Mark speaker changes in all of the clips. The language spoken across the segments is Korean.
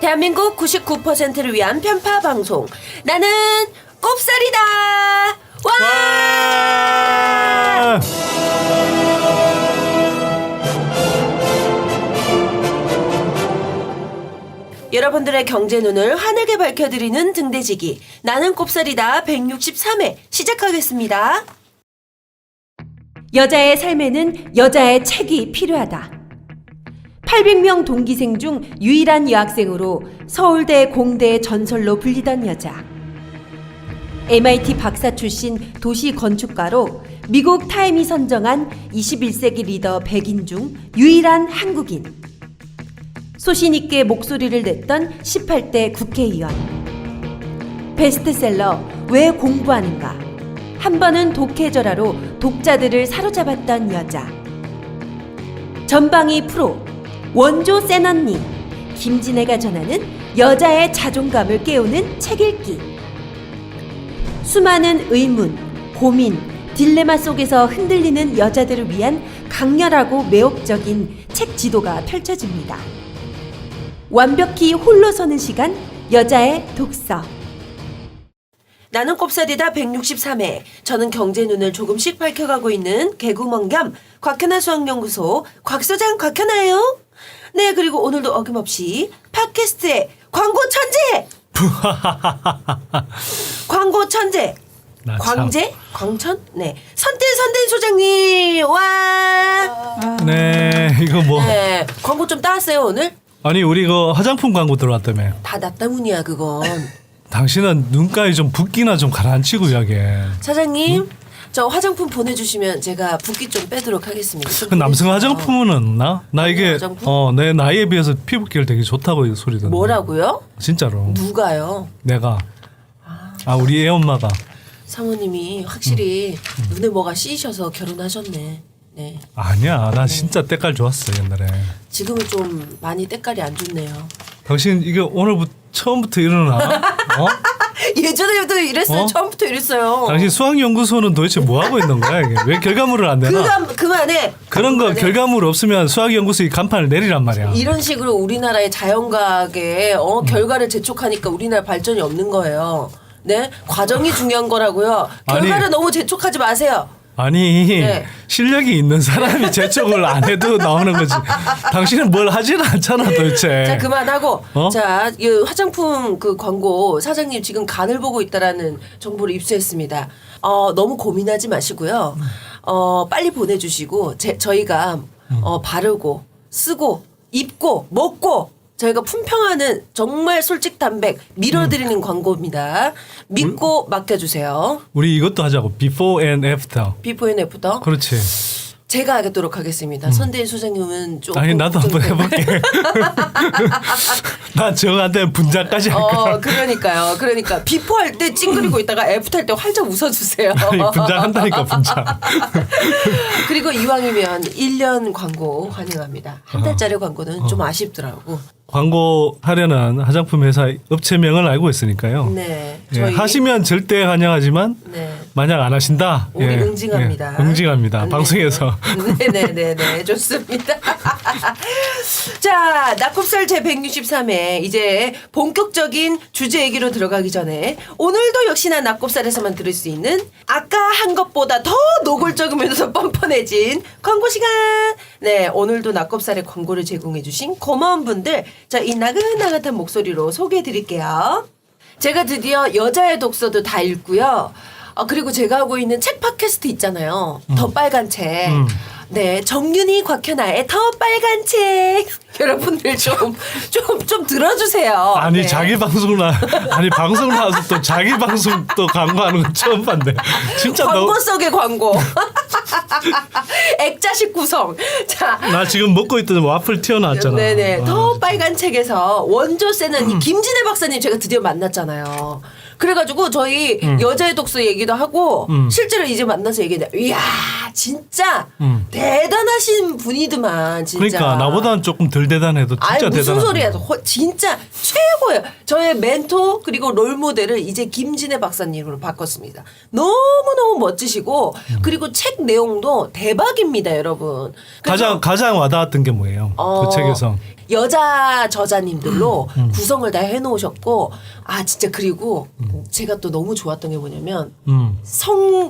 Speaker 1: 대한민국 99%를 위한 편파 방송. 나는 꼽살이다. 와! 여러분들의 경제 눈을 환하게 밝혀드리는 등대지기. 나는 꼽살이다 163회 시작하겠습니다. 여자의 삶에는 여자의 책이 필요하다. 800명 동기생 중 유일한 여학생으로 서울대 공대의 전설로 불리던 여자. MIT 박사 출신 도시 건축가로 미국 타임이 선정한 21세기 리더 100인 중 유일한 한국인. 소신 있게 목소리를 냈던 18대 국회의원. 베스트셀러 왜 공부하는가? 한 번은 독해져라로 독자들을 사로잡았던 여자. 전방위 프로 원조 센 언니 김진애가 전하는 여자의 자존감을 깨우는 책 읽기. 수많은 의문, 고민, 딜레마 속에서 흔들리는 여자들을 위한 강렬하고 매혹적인 책 지도가 펼쳐집니다. 완벽히 홀로 서는 시간, 여자의 독서. 나는 꼽살이다 163회. 저는 경제 눈을 조금씩 밝혀가고 있는 개구멍 겸 곽현아 수학연구소 곽소장 곽현아예요. 네, 그리고 오늘도 어김없이 팟캐스트의 광고 천재! 광고 천재! 광재? 광천? 네. 선대 소장님! 와!
Speaker 2: 네, 이거 뭐.
Speaker 1: 네. 광고 좀 따왔어요, 오늘?
Speaker 2: 아니, 우리 이거 화장품 광고 들어왔다며.
Speaker 1: 다 나 때문이야, 그건.
Speaker 2: 당신은 눈가에 좀 붓기나 좀 가라앉히고 이야기해.
Speaker 1: 사장님, 저 화장품 보내주시면 제가 붓기 좀 빼도록 하겠습니다.
Speaker 2: 그 남성 화장품은 없나? 나 이게
Speaker 1: 화장품?
Speaker 2: 내 나이에 비해서 피부결 되게 좋다고 소리 듣는데.
Speaker 1: 뭐라고요?
Speaker 2: 진짜로.
Speaker 1: 누가요?
Speaker 2: 내가. 우리 애 엄마가.
Speaker 1: 사모님이 확실히 눈에 뭐가 씌이셔서 결혼하셨네. 네.
Speaker 2: 아니야, 나 진짜 때깔 좋았어 옛날에.
Speaker 1: 지금은 좀 많이 때깔이 안 좋네요.
Speaker 2: 당신 이게 오늘부터 처음부터 이러나? 어?
Speaker 1: 예전에도 이랬어요.
Speaker 2: 어?
Speaker 1: 처음부터 이랬어요.
Speaker 2: 당신 수학연구소는 도대체 뭐 하고 있는 거야 이게? 왜 결과물을 안 내나?
Speaker 1: 그만해.
Speaker 2: 그런 거
Speaker 1: 그만해.
Speaker 2: 결과물 없으면 수학연구소 이 간판을 내리란 말이야.
Speaker 1: 이런 식으로 우리나라의 자연과학의 결과를 재촉하니까 우리나라 발전이 없는 거예요. 네? 과정이 중요한 거라고요. 결과를
Speaker 2: 아니,
Speaker 1: 너무 재촉하지 마세요.
Speaker 2: 아니
Speaker 1: 네.
Speaker 2: 실력이 있는 사람이 재촉을 안 해도 나오는 거지. 당신은 뭘 하지는 않잖아 도대체.
Speaker 1: 자, 그만하고.
Speaker 2: 어?
Speaker 1: 자, 이 화장품 그 광고 사장님 지금 간을 보고 있다라는 정보를 입수했습니다. 너무 고민하지 마시고요. 빨리 보내주시고 저희가 바르고 쓰고 입고 먹고 저희가 품평하는 정말 솔직담백 밀어드리는 광고입니다. 믿고 맡겨주세요.
Speaker 2: 우리 이것도 하자고. Before and after.
Speaker 1: 비포 앤 애프터.
Speaker 2: 그렇지.
Speaker 1: 제가 하도록 하겠습니다. 선대인 소장님은 좀
Speaker 2: 아니 나도 한번 해볼게. 난 정한테 분장까지 할 거야.
Speaker 1: 그러니까요. 그러니까 비포 할 때 찡그리고 있다가 애프터 할 때 활짝 웃어주세요.
Speaker 2: 아니, 분장한다니까 분장.
Speaker 1: 그리고 이왕이면 1년 광고 환영합니다. 한 달짜리 광고는 좀 아쉽더라고.
Speaker 2: 광고 하려는 화장품 회사 업체명을 알고 있으니까요.
Speaker 1: 네.
Speaker 2: 예, 하시면 절대 환영하지만
Speaker 1: 네.
Speaker 2: 만약 안 하신다.
Speaker 1: 우리 응징합니다.
Speaker 2: 응징합니다.
Speaker 1: 네.
Speaker 2: 방송에서.
Speaker 1: 네네네네. 좋습니다. 자, 낙곱살 제163회 이제 본격적인 주제 얘기로 들어가기 전에 오늘도 역시나 낙곱살에서만 들을 수 있는 아까 한 것보다 더 노골적이면서 뻔뻔해진 광고 시간. 네, 오늘도 낙곱살의 광고를 제공해 주신 고마운 분들, 자, 이 나긋나긋한 목소리로 소개해 드릴게요. 제가 드디어 여자의 독서도 다 읽고요. 그리고 제가 하고 있는 책 팟캐스트 있잖아요. 더 빨간 책. 네, 정윤희 곽현아의 더 빨간 책. 여러분들 좀 들어주세요.
Speaker 2: 아니
Speaker 1: 네.
Speaker 2: 자기 방송 방송 나와서 또 자기 방송 또 광고하는 건 처음 봤네. 진짜
Speaker 1: 광고 속의 광고. 액자식 구성. 자,
Speaker 2: 나 지금 먹고 있던 와플 튀어나왔잖아.
Speaker 1: 네네.
Speaker 2: 와,
Speaker 1: 더 빨간 책에서 원조 세는 이 김진애 박사님 제가 드디어 만났잖아요. 그래가지고 저희 여자의 독서 얘기도 하고 실제로 이제 만나서 얘기했는데 이야 진짜 대단하신 분이더만 진짜.
Speaker 2: 그러니까 나보다는 조금 덜 대단해도 진짜
Speaker 1: 아니, 무슨
Speaker 2: 대단하다.
Speaker 1: 소리야. 진짜 최고예요. 저의 멘토 그리고 롤모델을 이제 김진애 박사님으로 바꿨습니다. 너무너무 멋지시고 그리고 책 내용도 대박입니다 여러분. 그래서
Speaker 2: 가장 와닿았던 게 뭐예요? 그 책에서.
Speaker 1: 여자 저자님들로 구성을 다 해놓으셨고 아 진짜 그리고 제가 또 너무 좋았던 게 뭐냐면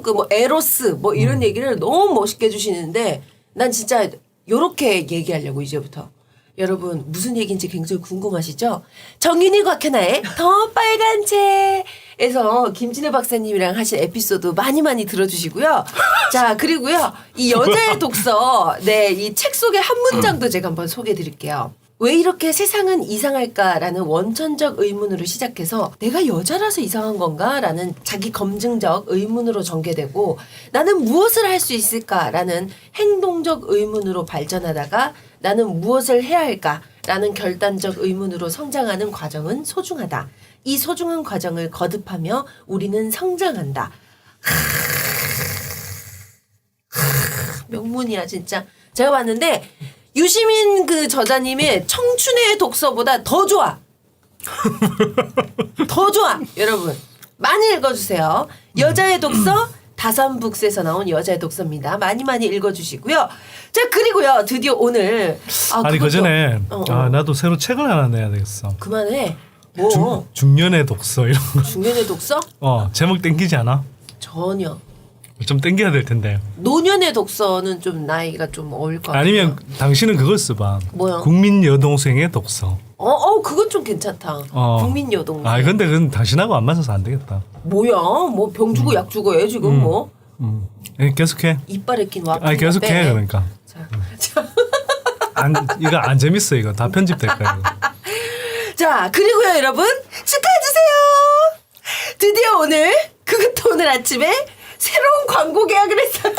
Speaker 1: 그 뭐 에로스 뭐 이런 얘기를 너무 멋있게 해주시는데 난 진짜 요렇게 얘기하려고 이제부터 여러분 무슨 얘기인지 굉장히 궁금하시죠? 정윤희 곽현아의 더 빨간 채에서 김진애 박사님이랑 하신 에피소드 많이 들어주시고요. 자 그리고요 이 여자의 독서 네 이 책 속의 한 문장도 제가 한번 소개해드릴게요. 왜 이렇게 세상은 이상할까라는 원천적 의문으로 시작해서 내가 여자라서 이상한 건가라는 자기 검증적 의문으로 전개되고 나는 무엇을 할 수 있을까라는 행동적 의문으로 발전하다가 나는 무엇을 해야 할까라는 결단적 의문으로 성장하는 과정은 소중하다. 이 소중한 과정을 거듭하며 우리는 성장한다. 명문이야 진짜. 제가 봤는데 유시민 그 저자님의 청춘의 독서보다 더 좋아. 더 좋아. 여러분 많이 읽어주세요. 여자의 독서 다산북스에서 나온 여자의 독서입니다. 많이 읽어주시고요. 자 그리고요 드디어 오늘
Speaker 2: 아니
Speaker 1: 그것도-
Speaker 2: 그 전에
Speaker 1: 어.
Speaker 2: 나도 새로 책을 하나 내야 되겠어.
Speaker 1: 그만해. 뭐
Speaker 2: 중년의 독서 이런 거.
Speaker 1: 중년의 독서?
Speaker 2: 제목 땡기지 않아?
Speaker 1: 전혀.
Speaker 2: 좀 땡겨야 될 텐데.
Speaker 1: 노년의 독서는 좀 나이가 좀 어릴 것 같아요.
Speaker 2: 아니면 당신은 그걸 써봐.
Speaker 1: 뭐요?
Speaker 2: 국민 여동생의 독서.
Speaker 1: 그건 좀 괜찮다. 국민 여동생.
Speaker 2: 근데 그건 당신하고 안 맞아서 안 되겠다.
Speaker 1: 뭐야? 뭐 병 주고 약 주고 해 지금 뭐
Speaker 2: 계속해.
Speaker 1: 이빨에 낀 와.
Speaker 2: 계속해 그러니까.
Speaker 1: 자.
Speaker 2: 이거 안 재밌어 이거 다 편집될 거야. 이거.
Speaker 1: 자, 그리고요, 여러분, 축하해주세요! 드디어 오늘, 그것도 오늘 아침에 새로운 광고 계약을 했어요.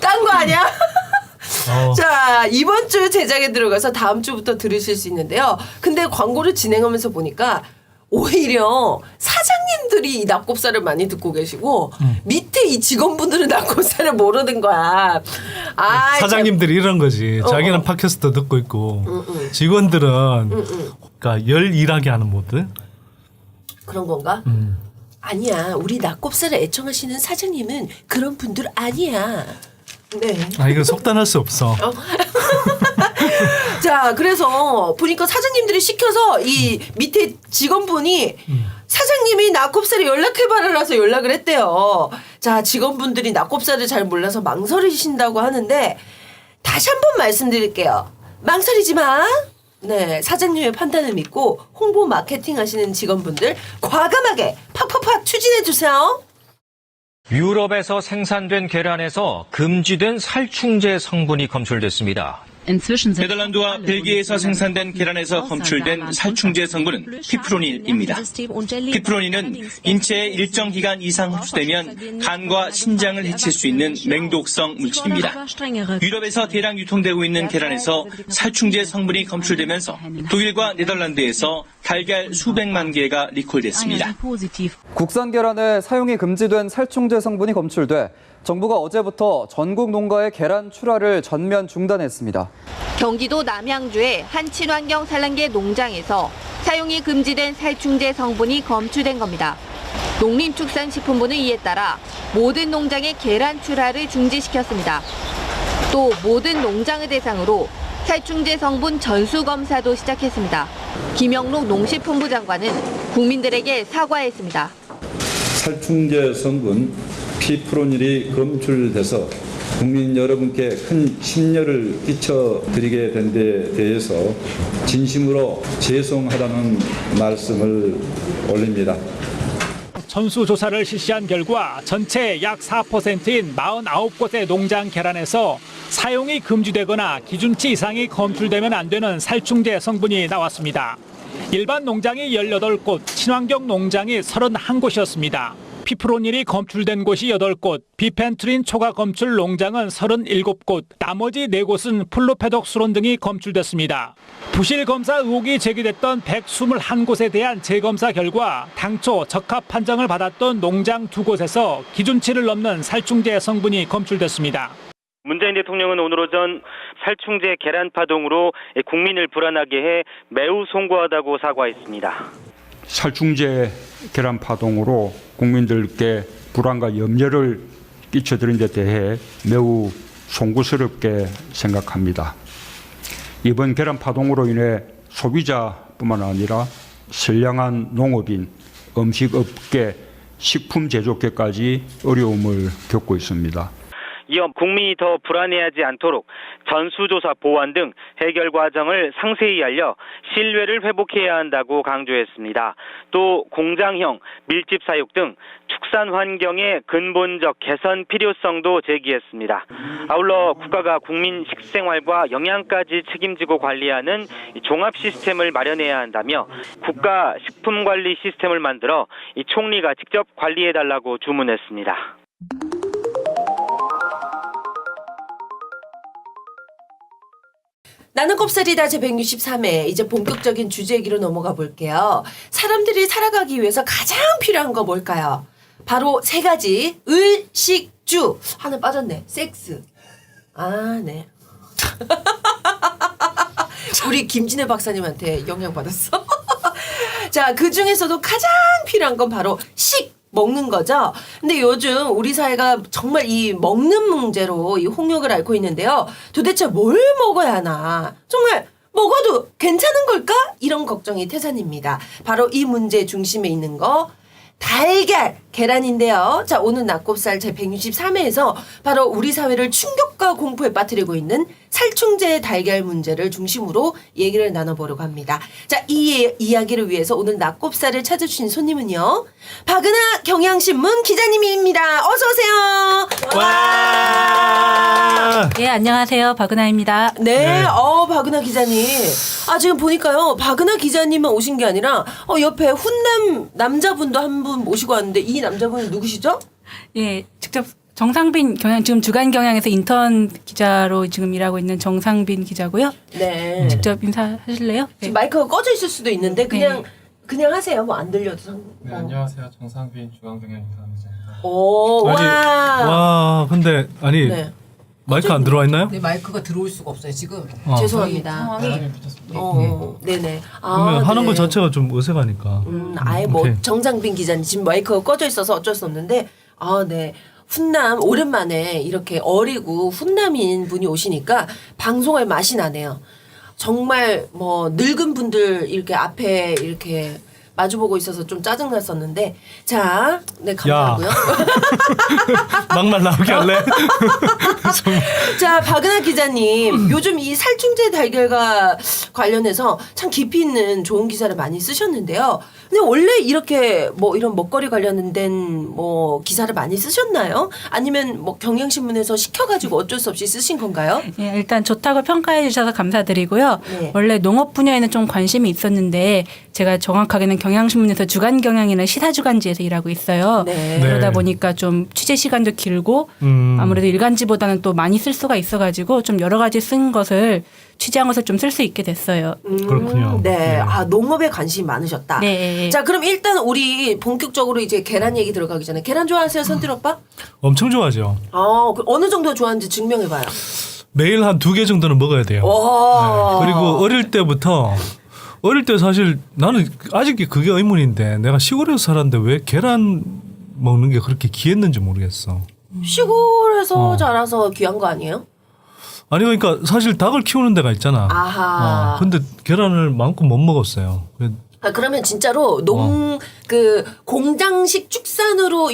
Speaker 1: 딴 거 아니야? 자, 이번 주 제작에 들어가서 다음 주부터 들으실 수 있는데요. 근데 광고를 진행하면서 보니까 오히려 사장님들이 이 낙곱사를 많이 듣고 계시고 밑에 이 직원분들은 낙곱사를 모르는 거야.
Speaker 2: 사장님들이 이런 거지. 자기는 팟캐스트 듣고 있고 직원들은 그러니까 열 일하게 하는 모드.
Speaker 1: 그런 건가? 아니야. 우리 낙곱사를 애청하시는 사장님은 그런 분들 아니야. 네.
Speaker 2: 이거 속단할 수 없어.
Speaker 1: 자, 그래서 보니까 사장님들이 시켜서 이 밑에 직원분이 사장님이 낙곱사를 연락해봐라라서 연락을 했대요. 자, 직원분들이 낙곱사를 잘 몰라서 망설이신다고 하는데 다시 한번 말씀드릴게요. 망설이지 마. 네, 사장님의 판단을 믿고 홍보 마케팅 하시는 직원분들 과감하게 팍팍팍 추진해 주세요.
Speaker 3: 유럽에서 생산된 계란에서 금지된 살충제 성분이 검출됐습니다.
Speaker 4: 네덜란드와 벨기에에서 생산된 계란에서 검출된 살충제 성분은 피프로닐입니다. 피프로닐은 인체에 일정 기간 이상 흡수되면 간과 신장을 해칠 수 있는 맹독성 물질입니다. 유럽에서 대량 유통되고 있는 계란에서 살충제 성분이 검출되면서 독일과 네덜란드에서 달걀 수백만 개가 리콜됐습니다.
Speaker 5: 국산 계란에 사용이 금지된 살충제 성분이 검출돼 정부가 어제부터 전국 농가의 계란 출하를 전면 중단했습니다.
Speaker 6: 경기도 남양주의 한 친환경 산란계 농장에서 사용이 금지된 살충제 성분이 검출된 겁니다. 농림축산식품부는 이에 따라 모든 농장의 계란 출하를 중지시켰습니다. 또 모든 농장을 대상으로 살충제 성분 전수 검사도 시작했습니다. 김영록 농식품부 장관은 국민들에게 사과했습니다.
Speaker 7: 살충제 성분 피프로닐이 검출돼서 국민 여러분께 큰 심려를 끼쳐드리게 된 데 대해서 진심으로 죄송하다는 말씀을 올립니다.
Speaker 8: 전수조사를 실시한 결과 전체 약 4%인 49곳의 농장 계란에서 사용이 금지되거나 기준치 이상이 검출되면 안 되는 살충제 성분이 나왔습니다. 일반 농장이 18곳, 친환경 농장이 31곳이었습니다. 피프로닐이 검출된 곳이 8곳, 비펜트린 초과 검출 농장은 37곳, 나머지 4곳은 플로페독수론 등이 검출됐습니다. 부실 검사 의혹이 제기됐던 121곳에 대한 재검사 결과 당초 적합 판정을 받았던 농장 2곳에서 기준치를 넘는 살충제 성분이 검출됐습니다.
Speaker 9: 문재인 대통령은 오늘 오전 살충제 계란 파동으로 국민을 불안하게 해 매우 송구하다고 사과했습니다.
Speaker 10: 살충제 계란 파동으로 국민들께 불안과 염려를 끼쳐드린 데 대해 매우 송구스럽게 생각합니다. 이번 계란 파동으로 인해 소비자뿐만 아니라 선량한 농업인, 음식업계, 식품 제조업계까지 어려움을 겪고 있습니다.
Speaker 9: 이어 국민이 더 불안해하지 않도록 전수조사 보완 등 해결 과정을 상세히 알려 신뢰를 회복해야 한다고 강조했습니다. 또 공장형, 밀집 사육 등 축산 환경의 근본적 개선 필요성도 제기했습니다. 아울러 국가가 국민 식생활과 영양까지 책임지고 관리하는 종합 시스템을 마련해야 한다며 국가 식품관리 시스템을 만들어 총리가 직접 관리해달라고 주문했습니다.
Speaker 1: 나는 곱살이다 제163회 이제 본격적인 주제 얘기로 넘어가 볼게요. 사람들이 살아가기 위해서 가장 필요한 거 뭘까요? 바로 3가지. 을, 식, 주. 하나 빠졌네. 섹스. 아, 네. 우리 김진애 박사님한테 영향받았어. 자, 그 중에서도 가장 필요한 건 바로 식. 먹는 거죠. 근데 요즘 우리 사회가 정말 이 먹는 문제로 이 홍역을 앓고 있는데요. 도대체 뭘 먹어야 하나? 정말 먹어도 괜찮은 걸까? 이런 걱정이 태산입니다. 바로 이 문제 중심에 있는 거 달걀, 계란인데요. 자, 오늘 낙곱살 제163회에서 바로 우리 사회를 충격과 공포에 빠뜨리고 있는 살충제 달걀 문제를 중심으로 얘기를 나눠보려고 합니다. 자, 이 이야기를 위해서 오늘 낙곱살을 찾아주신 손님은요. 박은하 경향신문 기자님입니다. 어서 오세요.
Speaker 2: 와!
Speaker 11: 네, 안녕하세요. 박은하입니다.
Speaker 1: 네, 박은하 기자님. 아, 지금 보니까요. 박은하 기자님만 오신 게 아니라 옆에 훈남 남자분도 한 분 모시고 왔는데 이 남자분은 누구시죠?
Speaker 11: 예, 직접 정상빈 경향, 지금 주간 경향에서 인턴 기자로 지금 일하고 있는 정상빈 기자고요.
Speaker 1: 네.
Speaker 11: 직접 인사하실래요? 네.
Speaker 1: 지금 마이크가 꺼져 있을 수도 있는데 그냥 하세요. 뭐 안 들려도
Speaker 12: 네, 안녕하세요. 정상빈 주간경향 기자입니다.
Speaker 1: 오,
Speaker 2: 아니, 와, 근데 아니
Speaker 1: 네.
Speaker 2: 마이크 안 들어와 있나요?
Speaker 13: 네, 마이크가 들어올 수가 없어요. 지금
Speaker 1: 죄송합니다.
Speaker 13: 상황이
Speaker 1: 네네.
Speaker 2: 그러면 하는 거 자체가 좀 어색하니까.
Speaker 1: 아예 뭐
Speaker 2: 오케이.
Speaker 1: 정상빈 기자님 지금 마이크가 꺼져 있어서 어쩔 수 없는데 네. 훈남 오랜만에 이렇게 어리고 훈남인 분이 오시니까 방송할 맛이 나네요. 정말 뭐 늙은 분들 이렇게 앞에 이렇게 마주보고 있어서 좀 짜증났었는데 자, 네 감사하고요.
Speaker 2: 막말 나오게 할래?
Speaker 1: 자, 박은하 기자님, 요즘 이 살충제 달걀과 관련해서 참 깊이 있는 좋은 기사를 많이 쓰셨는데요. 근데 원래 이렇게 뭐 이런 먹거리 관련된 뭐 기사를 많이 쓰셨나요? 아니면 뭐 경향신문에서 시켜가지고 어쩔 수 없이 쓰신 건가요?
Speaker 11: 예, 일단 좋다고 평가해 주셔서 감사드리고요.
Speaker 1: 네.
Speaker 11: 원래 농업 분야에는 좀 관심이 있었는데 제가 정확하게는 경향신문에서 주간 경향이라는 시사주간지에서 일하고 있어요.
Speaker 1: 네.
Speaker 11: 그러다 보니까 좀 취재 시간도 길고 아무래도 일간지보다는 또 많이 쓸 수가 있어가지고 좀 여러 가지 쓴 것을 취재한 것을 좀 쓸 수 있게 됐어요.
Speaker 2: 그렇군요.
Speaker 1: 네.
Speaker 2: 네.
Speaker 1: 아, 농업에 관심이 많으셨다.
Speaker 11: 네.
Speaker 1: 자, 그럼 일단 우리 본격적으로 이제 계란 얘기 들어가기 전에 계란 좋아하세요, 선들 오빠?
Speaker 2: 엄청 좋아하죠.
Speaker 1: 어느 정도 좋아하는지 증명해봐요.
Speaker 2: 매일 한 2개 정도는 먹어야 돼요. 네. 그리고 어릴 때 사실 나는 아직 그게 의문인데 내가 시골에서 살았는데 왜 계란 먹는 게 그렇게 귀했는지 모르겠어.
Speaker 1: 시골에서 자라서 귀한 거 아니에요?
Speaker 2: 아니 그러니까 사실 닭을 키우는 데가 있잖아.
Speaker 1: 아하.
Speaker 2: 근데 계란을 마음껏 못 먹었어요.
Speaker 1: 그러면 진짜로 그 공장식 축산으로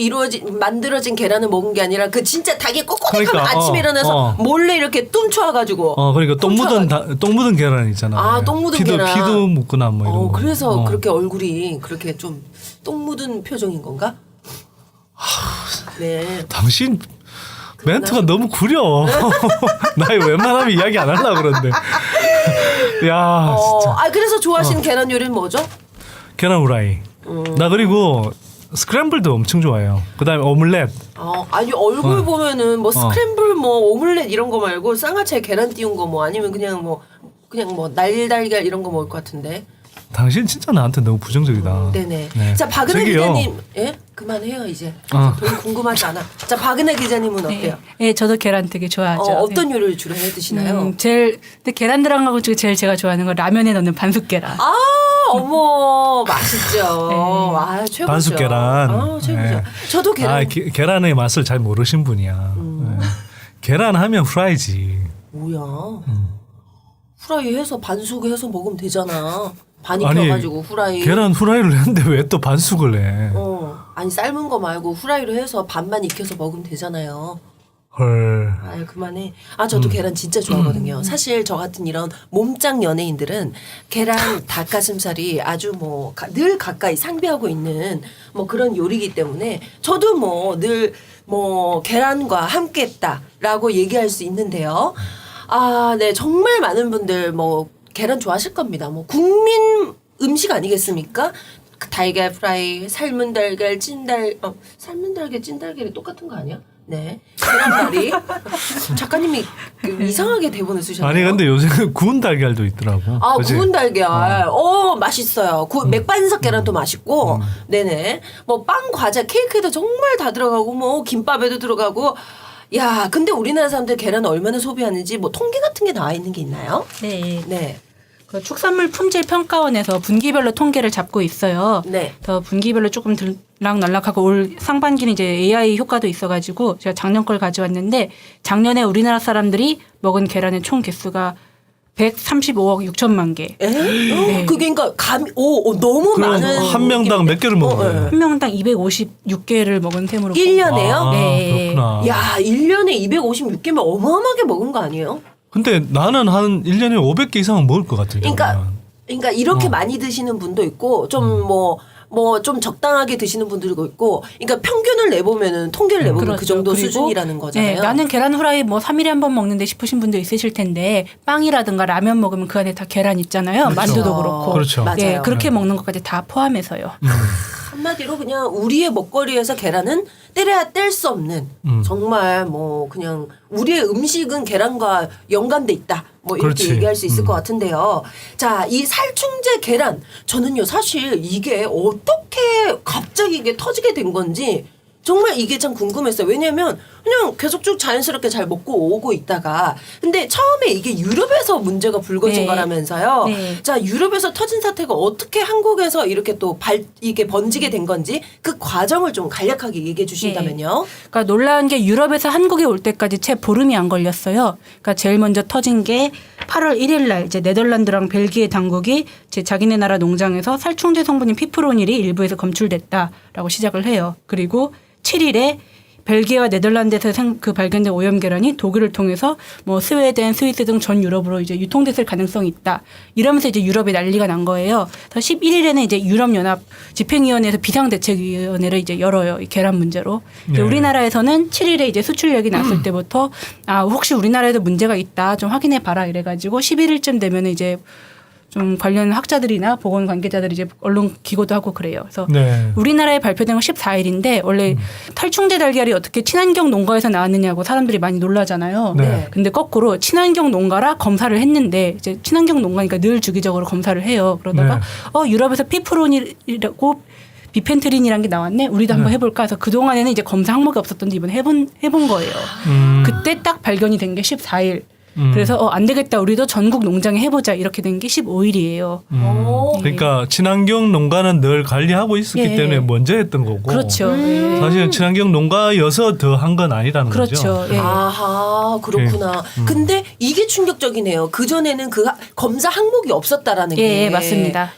Speaker 1: 만들어진 계란을 먹은 게 아니라 그 진짜 닭이 꼿꼿하면
Speaker 2: 그러니까,
Speaker 1: 아침에 일어나서 몰래 이렇게 뚱쳐와가지고.
Speaker 2: 그러니까 똥 묻은 계란 있잖아.
Speaker 1: 아, 똥 묻은 계란.
Speaker 2: 피도 묻거나 뭐 이런 거.
Speaker 1: 그래서 그렇게 얼굴이 그렇게 좀 똥 묻은 표정인 건가? 네.
Speaker 2: 당신 멘트가 너무 구려. 나 웬만하면 이야기 안 하려고 그러는데. 야, 진짜.
Speaker 1: 그래서 좋아하시는 계란 요리는 뭐죠?
Speaker 2: 계란 후라이. 나 그리고 스크램블도 엄청 좋아해요. 그다음에 오믈렛.
Speaker 1: 아니 얼굴 보면은 뭐 스크램블 뭐 오믈렛 이런 거 말고 쌍화차에 계란 띄운 거 뭐 아니면 그냥 뭐 날달걀 이런 거 먹을 것 같은데.
Speaker 2: 당신 진짜 나한테 너무 부정적이다.
Speaker 1: 네네.
Speaker 2: 네.
Speaker 1: 자 박은혜
Speaker 2: 저기요.
Speaker 1: 기자님, 예 그만해요 이제. 별로 궁금하지 않아. 자 박은혜 기자님은 어때요?
Speaker 11: 네, 저도 계란 되게 좋아하죠.
Speaker 1: 어떤 요리를 주로 해 드시나요?
Speaker 11: 근데 계란 들어간 거 중에 제일 제가 좋아하는 건 라면에 넣는 반숙 계란.
Speaker 1: 어머 맛있죠.
Speaker 11: 네.
Speaker 1: 최고죠.
Speaker 2: 반숙 계란.
Speaker 1: 최고죠.
Speaker 2: 네.
Speaker 1: 저도 계란.
Speaker 2: 계란의 맛을 잘 모르신 분이야. 네. 계란 하면 후라이지.
Speaker 1: 뭐야? 후라이 해서 반숙해서 먹으면 되잖아. 반 익혀가지고 후라이.
Speaker 2: 계란 후라이를 했는데 왜 또 반숙을 해?
Speaker 1: 아니 삶은 거 말고 후라이로 해서 반만 익혀서 먹으면 되잖아요.
Speaker 2: 헐.
Speaker 1: 아유 그만해. 저도 계란 진짜 좋아하거든요. 사실 저 같은 이런 몸짱 연예인들은 계란 닭가슴살이 아주 뭐 늘 가까이 상비하고 있는 뭐 그런 요리이기 때문에 저도 뭐 늘 뭐 계란과 함께했다라고 얘기할 수 있는데요. 네 정말 많은 분들 뭐 계란 좋아하실 겁니다. 뭐 국민 음식 아니겠습니까? 달걀 프라이, 삶은 달걀, 삶은 달걀, 찐달걀이 똑같은 거 아니야? 네. 계란말이. 작가님이 이상하게 대본을 쓰셨네요.
Speaker 2: 아니 근데 요새 구운 달걀도 있더라고. 그치?
Speaker 1: 구운 달걀. 맛있어요. 맥반석 계란도 맛있고. 네네. 뭐 빵, 과자, 케이크에도 정말 다 들어가고 뭐 김밥에도 들어가고. 야, 근데 우리나라 사람들 계란 얼마나 소비하는지 뭐 통계 같은 게 나와 있는 게 있나요?
Speaker 11: 네.
Speaker 1: 네.
Speaker 11: 그 축산물 품질 평가원에서 분기별로 통계를 잡고 있어요.
Speaker 1: 네.
Speaker 11: 더 분기별로 조금 들락날락하고 올 상반기는 이제 AI 효과도 있어가지고 제가 작년 걸 가져왔는데 작년에 우리나라 사람들이 먹은 계란의 총 개수가 135억 6천만 개.
Speaker 1: 그게 그러니까 너무 많은.
Speaker 2: 한 명당 몇 개를 먹어요?
Speaker 11: 한 명당 256개를 먹은 셈으로.
Speaker 1: 1년에요?
Speaker 11: 네.
Speaker 2: 그렇구나.
Speaker 1: 야, 1년에 256개면 어마어마하게 먹은 거 아니에요?
Speaker 2: 근데 나는 한 1년에 500개 이상은 먹을 것 같은데.
Speaker 1: 그러니까 이렇게 많이 드시는 분도 있고 좀 좀 적당하게 드시는 분들도 있고, 그러니까 평균을 내보면은 통계를 내보면
Speaker 11: 그렇죠.
Speaker 1: 그 정도
Speaker 11: 그리고
Speaker 1: 수준이라는 거잖아요.
Speaker 11: 네, 나는 계란 후라이 뭐 3일에 한 번 먹는데 싶으신 분도 있으실 텐데 빵이라든가 라면 먹으면 그 안에 다 계란 있잖아요.
Speaker 1: 그렇죠.
Speaker 11: 만두도 그렇고.
Speaker 2: 그렇죠.
Speaker 11: 네,
Speaker 1: 맞아요.
Speaker 11: 그렇게 먹는 것까지 다 포함해서요.
Speaker 1: 한마디로 그냥 우리의 먹거리에서 계란은 때려야 뗄 수 없는 정말 뭐 그냥 우리의 음식은 계란과 연관돼 있다. 뭐 이렇게
Speaker 2: 그렇지.
Speaker 1: 얘기할 수 있을 것 같은데요. 자, 이 살충제 계란 저는요 사실 이게 어떻게 갑자기 이게 터지게 된 건지 정말 이게 참 궁금했어요. 왜냐하면 그냥 계속 쭉 자연스럽게 잘 먹고 오고 있다가 근데 처음에 이게 유럽에서 문제가 불거진
Speaker 11: 네.
Speaker 1: 거라면서요.
Speaker 11: 네.
Speaker 1: 자, 유럽에서 터진 사태가 어떻게 한국에서 이렇게 또 이게 번지게 된 건지 그 과정을 좀 간략하게 얘기해 주신다면요.
Speaker 11: 그러니까 놀라운 게 유럽에서 한국에 올 때까지 채 보름이 안 걸렸어요. 그러니까 제일 먼저 터진 게 8월 1일 날 이제 네덜란드랑 벨기에 당국이 이제 자기네 나라 농장에서 살충제 성분인 피프로닐이 일부에서 검출됐다라고 시작을 해요. 그리고 7일에 벨기에와 네덜란드에서 발견된 오염 계란이 독일을 통해서 뭐 스웨덴, 스위스 등 전 유럽으로 이제 유통됐을 가능성이 있다. 이러면서 이제 유럽에 난리가 난 거예요. 그래서 11일에는 이제 유럽연합 집행위원회에서 비상대책위원회를 이제 열어요. 이 계란 문제로.
Speaker 2: 네.
Speaker 11: 우리나라에서는 7일에 이제 수출력이 났을 때부터 혹시 우리나라에도 문제가 있다 좀 확인해 봐라 이래가지고 11일쯤 되면 이제 좀 관련 학자들이나 보건 관계자들이 이제 언론 기고도 하고 그래요. 그래서
Speaker 2: 네.
Speaker 11: 우리나라에 발표된 건 14일인데 원래 탈충제 달걀이 어떻게 친환경 농가에서 나왔느냐고 사람들이 많이 놀라잖아요.
Speaker 2: 네.
Speaker 11: 근데 거꾸로 친환경 농가라 검사를 했는데 이제 친환경 농가니까 늘 주기적으로 검사를 해요. 그러다가 유럽에서 피프론이라고 비펜트린이라는 게 나왔네. 우리도 한번 해볼까 해서 그동안에는 이제 검사 항목이 없었던데 이번에 해본 거예요. 그때 딱 발견이 된 게 14일. 그래서 안 되겠다. 우리도 전국 농장에 해보자. 이렇게 된 게 15일이에요.
Speaker 2: 그러니까 친환경 농가는 늘 관리하고 있었기 때문에 먼저 했던 거고.
Speaker 11: 그렇죠.
Speaker 2: 사실은 친환경 농가여서 더 한 건 아니라는 거죠.
Speaker 11: 그렇죠. 예.
Speaker 1: 아하, 그렇구나. 근데 이게 충격적이네요. 그전에는 그 검사 항목이 없었다라는 게.
Speaker 11: 예, 맞습니다.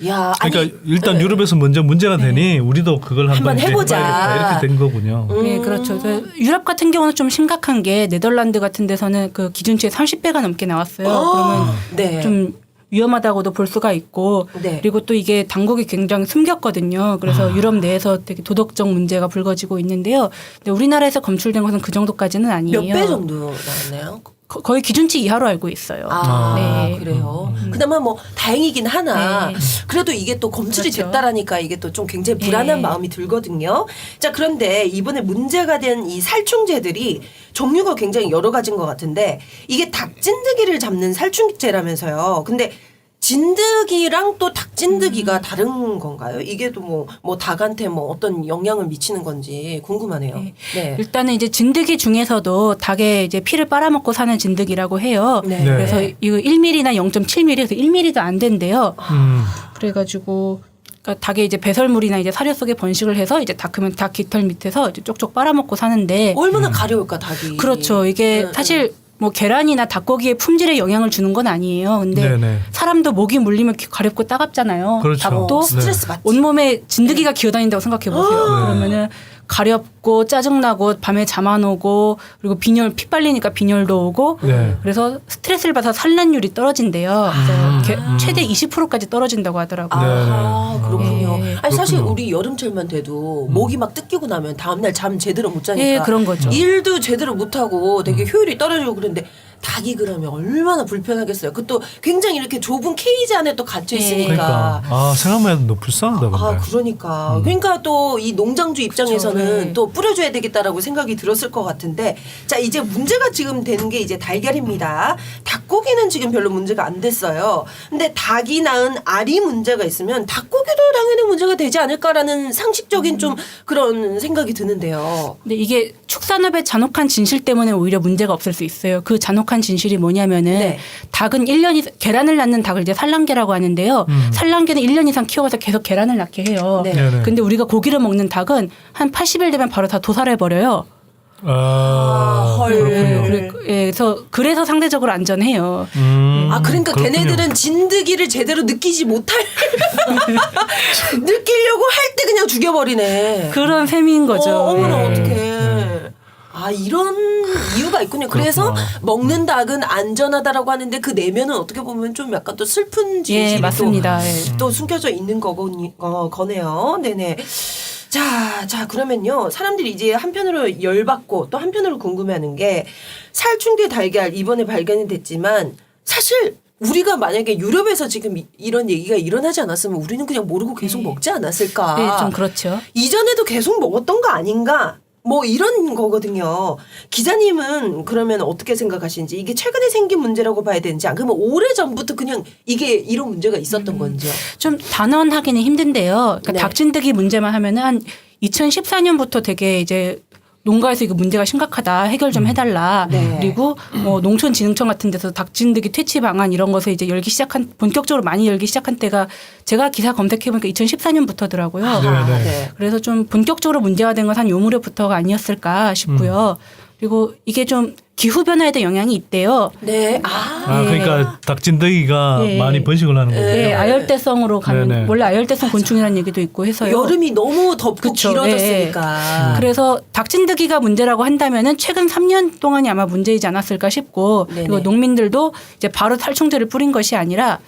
Speaker 1: 야,
Speaker 2: 그러니까 일단 유럽에서 먼저 문제가 되니 우리도 그걸 한번
Speaker 1: 해보자.
Speaker 2: 해봐야겠다 이렇게 된 거군요.
Speaker 11: 네, 그렇죠. 유럽 같은 경우는 좀 심각한 게 네덜란드 같은 데서는 그 기준치의 30배가 넘게 나왔어요. 그러면 좀 위험하다고도 볼 수가 있고 그리고 또 이게 당국이 굉장히 숨겼거든요. 그래서 유럽 내에서 되게 도덕적 문제가 불거지고 있는데요. 근데 우리나라에서 검출된 것은 그 정도까지는 아니에요.
Speaker 1: 몇 배 정도 나왔나요?
Speaker 11: 거의 기준치 이하로 알고 있어요.
Speaker 1: 아,
Speaker 11: 네.
Speaker 1: 그래요. 그나마 뭐 다행이긴 하나
Speaker 11: 네.
Speaker 1: 그래도 이게 또 검출이
Speaker 11: 그렇죠.
Speaker 1: 됐다라니까 이게 또 좀 굉장히 불안한
Speaker 11: 네.
Speaker 1: 마음이 들거든요. 자, 그런데 이번에 문제가 된 이 살충제들이 종류가 굉장히 여러 가지인 것 같은데 이게 닭진드기를 잡는 살충제라면서요. 근데 진드기랑 또 닭진드기가 다른 건가요? 이게 또 뭐 닭한테 뭐 어떤 영향을 미치는 건지 궁금하네요. 네.
Speaker 11: 일단은 이제 진드기 중에서도 닭의 이제 피를 빨아먹고 사는 진드기라고 해요.
Speaker 1: 네.
Speaker 11: 그래서 이거 1mm나 0.7mm에서 1mm도 안 된대요. 그래가지고 그러니까 닭의 이제 배설물이나 이제 사료 속에 번식을 해서 이제 닭 크면 닭 깃털 밑에서 이제 쪽쪽 빨아먹고 사는데
Speaker 1: 얼마나 가려울까 닭이.
Speaker 11: 그렇죠. 이게 사실 뭐 계란이나 닭고기의 품질에 영향을 주는 건 아니에요. 근데
Speaker 2: 네네.
Speaker 11: 사람도 목이 물리면 가렵고 따갑잖아요.
Speaker 2: 그렇죠.
Speaker 11: 닭도
Speaker 1: 스트레스 받지.
Speaker 11: 온몸에 진드기가 기어다닌다고 생각해 보세요. 그러면은 가렵고 짜증나고 밤에 잠 안 오고 그리고 빈혈 피 빨리니까 빈혈도 오고
Speaker 2: 네.
Speaker 11: 그래서 스트레스를 받아서 산란율이 떨어진대요. 그래서 최대 20%까지 떨어진다고 하더라고요.
Speaker 1: 아, 그렇군요.
Speaker 11: 네.
Speaker 1: 아니 사실
Speaker 2: 그렇군요.
Speaker 1: 우리 여름철만 돼도 목이 막 뜯기고 나면 다음날 잠 제대로 못 자니까
Speaker 11: 예, 그런 거죠.
Speaker 1: 일도 제대로 못 하고 되게 효율이 떨어지고 그런데 닭이 그러면 얼마나 불편하겠어요. 그것도 굉장히 이렇게 좁은 케이지 안에 또 갇혀 있으니까.
Speaker 2: 그러니까 아 생각만 해도 너무 불쌍하다 근데.
Speaker 1: 아, 그러니까. 그러니까 또 이 농장주 입장에서는
Speaker 11: 그렇죠.
Speaker 1: 또 뿌려줘야 되겠다라고 생각이 들었을 것 같은데 자, 이제 문제가 지금 되는 게 이제 달걀입니다. 닭고기는 지금 별로 문제가 안 됐어요. 근데 닭이 낳은 알이 문제가 있으면 닭고기도 당연히 문제가 되지 않을까라는 상식적인 좀 그런 생각이 드는데요.
Speaker 11: 근데 이게 축산업의 잔혹한 진실 때문에 오히려 문제가 없을 수 있어요. 그 잔혹한 진실이 뭐냐면은
Speaker 1: 네.
Speaker 11: 닭은 1년 계란을 낳는 닭을 이제 산란계라고 하는데요. 산란계는 1년 이상 키워서 계속 계란을 낳게 해요.
Speaker 1: 네.
Speaker 2: 네네.
Speaker 11: 근데 우리가 고기를 먹는 닭은 한 80일 되면 바로 다 도살해 버려요.
Speaker 1: 헐.
Speaker 2: 그렇군요.
Speaker 11: 그래서 상대적으로 안전해요.
Speaker 1: 아, 그러니까
Speaker 2: 그렇군요.
Speaker 1: 걔네들은 진드기를 제대로 느끼지 못할 느끼려고 할 때 그냥 죽여버리네.
Speaker 11: 그런 셈인 거죠.
Speaker 1: 어머나
Speaker 11: 네.
Speaker 1: 어떡해. 아, 이런 이유가 있군요. 그래서
Speaker 2: 그렇구나.
Speaker 1: 먹는 닭은 안전하다라고 하는데 그 내면은 어떻게 보면 좀 약간 또 슬픈 진실이
Speaker 11: 예, 맞습니다. 예.
Speaker 1: 또 숨겨져 있는 거네요. 네네. 자, 그러면요. 사람들이 이제 한편으로 열받고 또 한편으로 궁금해하는 게 살충제 달걀 이번에 발견이 됐지만 사실 우리가 만약에 유럽에서 지금 이런 얘기가 일어나지 않았으면 우리는 그냥 모르고 계속 먹지 않았을까.
Speaker 11: 네, 좀 그렇죠.
Speaker 1: 이전에도 계속 먹었던 거 아닌가? 뭐 이런 거거든요. 기자님은 그러면 어떻게 생각하시는지 이게 최근에 생긴 문제라고 봐야 되는지 아니면 오래전부터 그냥 이게 이런 문제가 있었던 건지요?
Speaker 11: 좀 단언하기는 힘든데요. 그러니까
Speaker 1: 네.
Speaker 11: 닭진드기 문제만 하면은 한 2014년부터 되게 이제 농가에서 이거 문제가 심각하다 해결 좀 해달라.
Speaker 1: 네.
Speaker 11: 그리고 뭐 농촌진흥청 같은 데서 닭진드기 퇴치 방안 이런 것을 이제 본격적으로 많이 열기 시작한 때가 제가 기사 검색해보니까 2014년부터더라고요.
Speaker 2: 네네.
Speaker 1: 네.
Speaker 11: 그래서 좀 본격적으로 문제가 된 건 한 요 무렵부터가 아니었을까 싶고요. 그리고 이게 좀 기후 변화에 대한 영향이 있대요.
Speaker 1: 네.
Speaker 2: 아 그러니까 닭진드기가
Speaker 11: 예.
Speaker 2: 많이 번식을 하는 거예요.
Speaker 11: 네, 아열대성으로 가는
Speaker 2: 네네.
Speaker 11: 원래 아열대성 곤충이라는 얘기도 있고 해서요.
Speaker 1: 여름이 너무 덥고
Speaker 11: 그쵸.
Speaker 1: 길어졌으니까.
Speaker 11: 그래서 닭진드기가 문제라고 한다면은 최근 3년 동안이 아마 문제이지 않았을까 싶고
Speaker 1: 네네.
Speaker 11: 그리고 농민들도 이제 바로 살충제를 뿌린 것이 아니라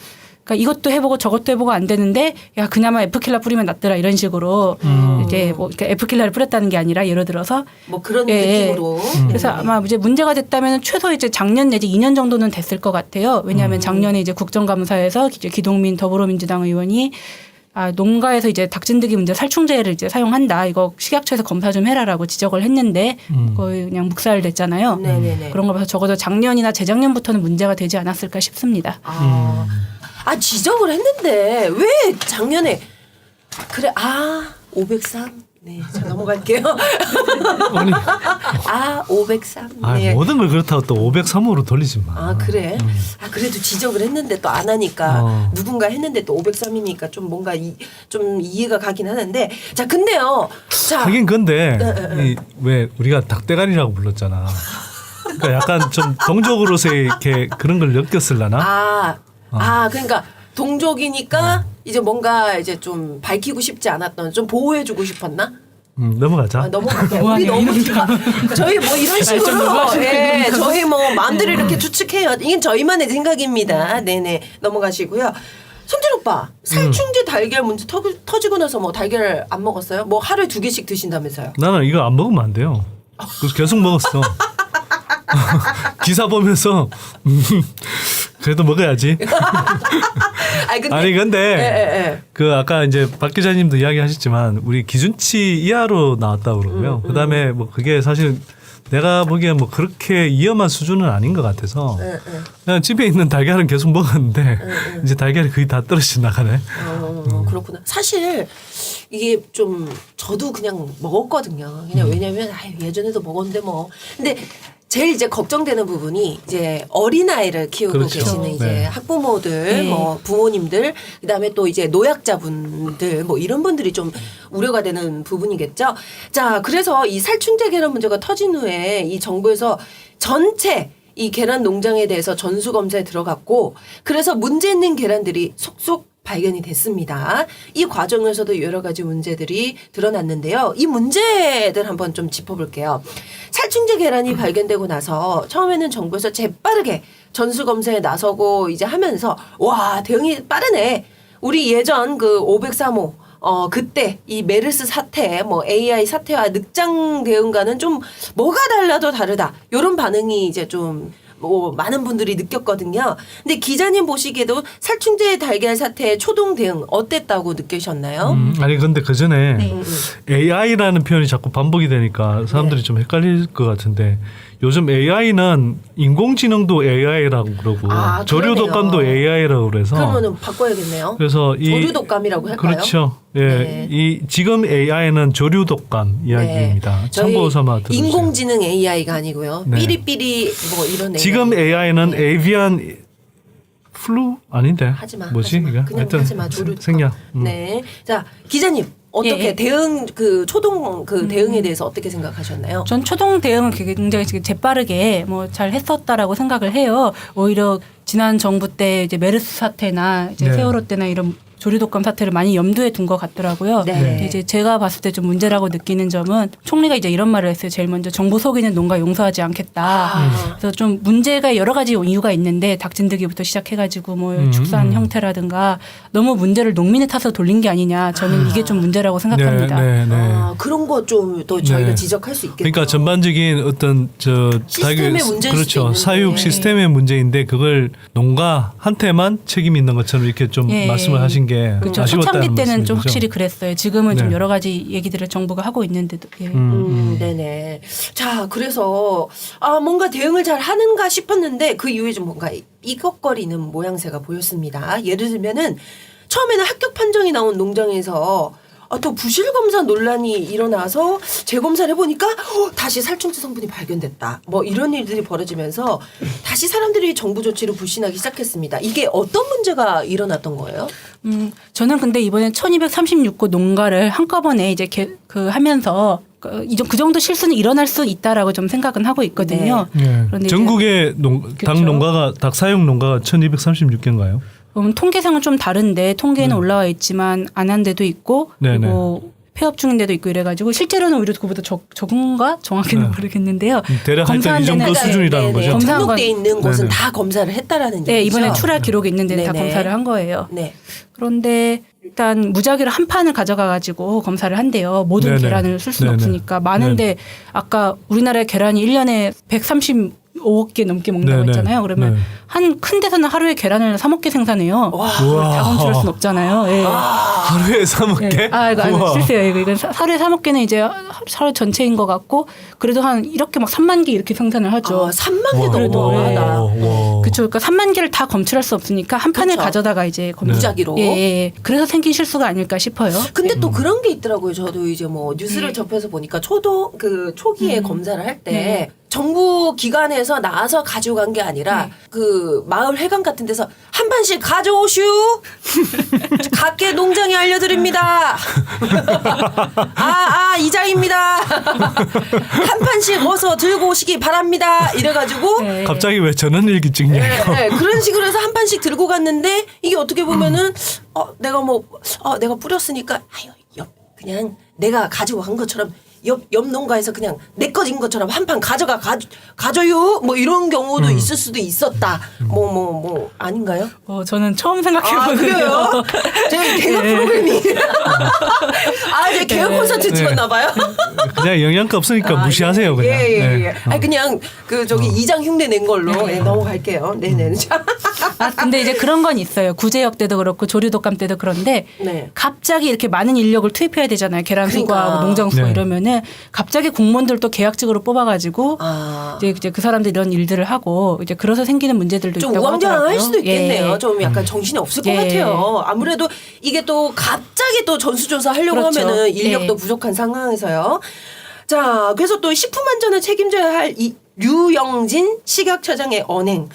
Speaker 11: 그러니까 이것도 해보고 저것도 해보고 안 되는데 야 그나마 에프킬라 뿌리면 낫더라 이런 식으로 이제 뭐 이렇게 에프킬라를 뿌렸다는 게 아니라 예를 들어서
Speaker 1: 뭐 그런
Speaker 11: 예,
Speaker 1: 느낌으로.
Speaker 11: 그래서 아마 이제 문제가 됐다면 최소 이제 작년 내지 2년 정도는 됐을 것 같아요. 왜냐하면 작년에 이제 국정감사에서 이제 기동민 더불어민주당 의원이 농가에서 이제 닭진드기 문제 살충제를 이제 사용한다. 이거 식약처에서 검사 좀 해라라고 지적을 했는데 거의 그냥 묵살됐잖아요.
Speaker 1: 네네네.
Speaker 11: 그런 거 봐서 적어도 작년이나 재작년부터는 문제가 되지 않았을까 싶습니다.
Speaker 1: 지적을 했는데 왜 작년에 그래 503 네, 자 넘어갈게요. 503. 네.
Speaker 2: 모든 걸 그렇다고 또 503으로 돌리지 마.
Speaker 1: 그래. 그래도 지적을 했는데 또 안 하니까 누군가 했는데 또 503이니까 좀 뭔가 좀 이해가 가긴 하는데 자 근데요. 자
Speaker 2: 하긴 근데 왜 우리가 닭대가리라고 불렀잖아. 그러니까 약간 좀 동족으로서의 이렇게 그런 걸 엮였을라나?
Speaker 1: 그러니까 동족이니까 이제 뭔가 이제 좀 밝히고 싶지 않았던 좀 보호해주고 싶었나?
Speaker 2: 넘어가자.
Speaker 1: 넘어갈게요. 우리 너무 저희 뭐 이런 식으로 저희 뭐 마음대로 이렇게 추측해요. 이건 저희만의 생각입니다. 네네 넘어가시고요. 손진 오빠 살충제 달걀 문제 터지고 나서 뭐 달걀 안 먹었어요? 뭐 하루에 2개씩 드신다면서요?
Speaker 2: 나는 이거 안 먹으면 안 돼요. 그래서 계속 먹었어. 기사 보면서 그래도 먹어야지.
Speaker 1: 아니
Speaker 2: 근데 그 아까 이제 박 기자님도 이야기하셨지만 우리 기준치 이하로 나왔다고 그러고요. 그다음에 뭐 그게 사실 내가 보기엔 뭐 그렇게 위험한 수준은 아닌 것 같아서 그냥 집에 있는 달걀은 계속 먹었는데 이제 달걀이 거의 다 떨어져 나가네.
Speaker 1: 그렇구나. 사실 이게 좀 저도 그냥 먹었거든요. 그냥 왜냐면 예전에도 먹었는데 뭐. 근데 제일 이제 걱정되는 부분이 이제 어린아이를 키우고
Speaker 2: 그렇죠.
Speaker 1: 계시는 이제
Speaker 2: 네.
Speaker 1: 학부모들, 뭐 부모님들, 그다음에 또 이제 노약자분들 뭐 이런 분들이 좀 우려가 되는 부분이겠죠. 자, 그래서 이 살충제 계란 문제가 터진 후에 이 정부에서 전체 이 계란 농장에 대해서 전수 검사에 들어갔고 그래서 문제 있는 계란들이 속속 발견이 됐습니다. 이 과정에서도 여러 가지 문제들이 드러났는데요. 이 문제들 한번 좀 짚어볼게요. 살충제 계란이 발견되고 나서 처음에는 정부에서 재빠르게 전수검사에 나서고 이제 하면서 와 대응이 빠르네. 우리 예전 그 503호 그때 이 메르스 사태, 뭐 AI 사태와 늑장 대응과는 좀 뭐가 달라도 다르다. 이런 반응이 이제 좀 뭐 많은 분들이 느꼈거든요. 근데 기자님 보시기에도 살충제 달걀 사태의 초동 대응 어땠다고 느끼셨나요?
Speaker 2: 아니 근데 그 전에 AI라는 표현이 자꾸 반복이 되니까 사람들이 좀 헷갈릴 것 같은데 요즘 AI는 인공지능도 AI라고 그러고 조류 독감도 AI라고 그래서
Speaker 1: 그러면은 바꿔야겠네요.
Speaker 2: 그래서 이
Speaker 1: 조류 독감이라고 할까요?
Speaker 2: 그렇죠. 예,
Speaker 1: 네.
Speaker 2: 이 지금 AI는 조류 독감 이야기입니다. 참고 삼아 들으세요.
Speaker 1: 인공지능 AI가 아니고요.
Speaker 2: 네.
Speaker 1: 삐리삐리 뭐 이런 AI.
Speaker 2: 지금 AI는 에이비안 플루 아닌데 뭐지 이게?
Speaker 1: 그냥
Speaker 2: 하여튼
Speaker 1: 하지마 조류
Speaker 2: 생략.
Speaker 1: 네. 자 기자님 어떻게 대응 그 초동 그 대응에 대해서 어떻게 생각하셨나요?
Speaker 11: 전 초동 대응은 굉장히 재빠르게 뭐 잘 했었다라고 생각을 해요. 오히려 지난 정부 때 이제 메르스 사태나 이제
Speaker 2: 네.
Speaker 11: 세월호 때나 이런 조류독감 사태를 많이 염두에 둔 것 같더라고요.
Speaker 1: 네.
Speaker 11: 이제 제가 봤을 때 좀 문제라고 느끼는 점은 총리가 이제 이런 말을 했어요. 제일 먼저 정부 속이는 농가 용서하지 않겠다. 그래서 좀 문제가 여러 가지 이유가 있는데 닭진드기부터 시작해가지고 뭐 축산 형태라든가 너무 문제를 농민의 탓으로 돌린 게 아니냐. 저는 이게 좀 문제라고 생각합니다.
Speaker 1: 그런 거 좀 또 저희가
Speaker 2: 네.
Speaker 1: 지적할 수 있겠죠.
Speaker 2: 그러니까 전반적인 어떤
Speaker 1: 시스템의 문제일 수도
Speaker 2: 그렇죠.
Speaker 1: 있는데.
Speaker 2: 사육 시스템의 문제인데 그걸 농가한테만 책임이 있는 것처럼 이렇게 좀 말씀을 하신 게
Speaker 11: 그렇죠.
Speaker 2: 아쉬웠다는
Speaker 11: 초창기 때는 좀
Speaker 2: 말씀이죠.
Speaker 11: 확실히 그랬어요. 지금은 좀
Speaker 2: 네.
Speaker 11: 여러 가지 얘기들을 정부가 하고 있는데도. 예.
Speaker 1: 네네. 자, 그래서 뭔가 대응을 잘 하는가 싶었는데 그 이후에 좀 뭔가 삐걱거리는 모양새가 보였습니다. 예를 들면은 처음에는 합격 판정이 나온 농장에서 또 부실 검사 논란이 일어나서 재검사를 해보니까 다시 살충제 성분이 발견됐다. 뭐 이런 일들이 벌어지면서 다시 사람들이 정부 조치를 불신하기 시작했습니다. 이게 어떤 문제가 일어났던 거예요?
Speaker 11: 저는 근데 이번에 1236곳 농가를 한꺼번에 이제 하면서 그 정도 실수는 일어날 수 있다라고 좀 생각은 하고 있거든요.
Speaker 2: 네.
Speaker 11: 그런데
Speaker 2: 전국의 닭 농가가 닭 사육 농가가 1236개인가요?
Speaker 11: 통계상은 좀 다른데 통계에는 올라와 있지만 안 한 데도 있고 그리고 폐업 중인 데도 있고 이래가지고 실제로는 오히려 그보다 적은가 정확히는 모르겠는데요.
Speaker 2: 대략 하여튼 이 정도 수준이라는 거죠.
Speaker 1: 등록돼 있는 곳은 다 검사를 했다라는 얘기죠.
Speaker 11: 네, 이번에 출하 기록이 있는 데는 다 검사를 한 거예요.
Speaker 1: 네.
Speaker 11: 그런데 일단 무작위로 한 판을 가져가가지고 검사를 한대요. 모든 계란을 쓸 수는 없으니까. 많은데 아까 우리나라의 계란이 1년에 135억 개 넘게 먹는다고 했잖아요. 그러면 한 큰 데서는 하루에 계란을 3억 개 생산해요. 다 검출할 수는 없잖아요. 예.
Speaker 2: 하루에 3억 개?
Speaker 11: 이거 실수예요. 이건 하루에 3억 개는 이제 하루 전체인 것 같고 그래도 한 이렇게 막 3만 개 이렇게 생산을 하죠.
Speaker 1: 3만 개도 너무하다.
Speaker 11: 그렇죠. 그러니까 3만 개를 다 검출할 수 없으니까 한 판을 가져다가 이제
Speaker 1: 무작위로.
Speaker 11: 예. 그래서 생긴 실수가 아닐까 싶어요.
Speaker 1: 근데 또 그런 게 있더라고요. 저도 이제 뭐 뉴스를 접해서 보니까 초기에 검사를 할 때 정부 기관에서 나와서 가져간 게 아니라 그 마을 회관 같은 데서 한 판씩 가져오슈. 각계 농장에 알려드립니다. 이장입니다. 한 판씩 어서 들고 오시기 바랍니다. 이래가지고
Speaker 2: 갑자기 왜 전원일기 찍냐 이거.
Speaker 1: 그런 식으로 해서 한 판씩 들고 갔는데 이게 어떻게 보면은 내가 뿌렸으니까 그냥 내가 가지고 간 것처럼 옆 농가에서 그냥 내 거진 것처럼 한 판 가져요 뭐 이런 경우도 있을 수도 있었다. 뭐 아닌가요?
Speaker 11: 저는 처음 생각해보는데요.
Speaker 1: 그래요? 제가 개그 프로그램이 이제 개그 콘서트 찍었나 봐요.
Speaker 2: 그냥 영양가 없으니까 무시하세요 그냥.
Speaker 1: 예. 아니 그냥 그 저기 이장 흉내 낸 걸로 넘어갈게요. 네네.
Speaker 11: 근데 이제 그런 건 있어요. 구제역 때도 그렇고 조류독감 때도 그런데 갑자기 이렇게 많은 인력을 투입해야 되잖아요. 계란 수거하고 농장 수거 이러면은 갑자기 공무원들 또 계약직으로 뽑아가지고 이제 그 사람들 이런 일들을 하고 이제 그래서 생기는 문제들도
Speaker 1: 좀
Speaker 11: 있다고 하더라고요.
Speaker 1: 우왕좌왕할 수도 있겠네요. 좀 약간 정신이 없을 것 같아요. 아무래도 이게 또 갑자기 또 전수조사 하려고 하면은 인력도 부족한 상황에서요. 자, 그래서 또 식품안전을 책임져야 할 이 류영진 식약처장의 언행.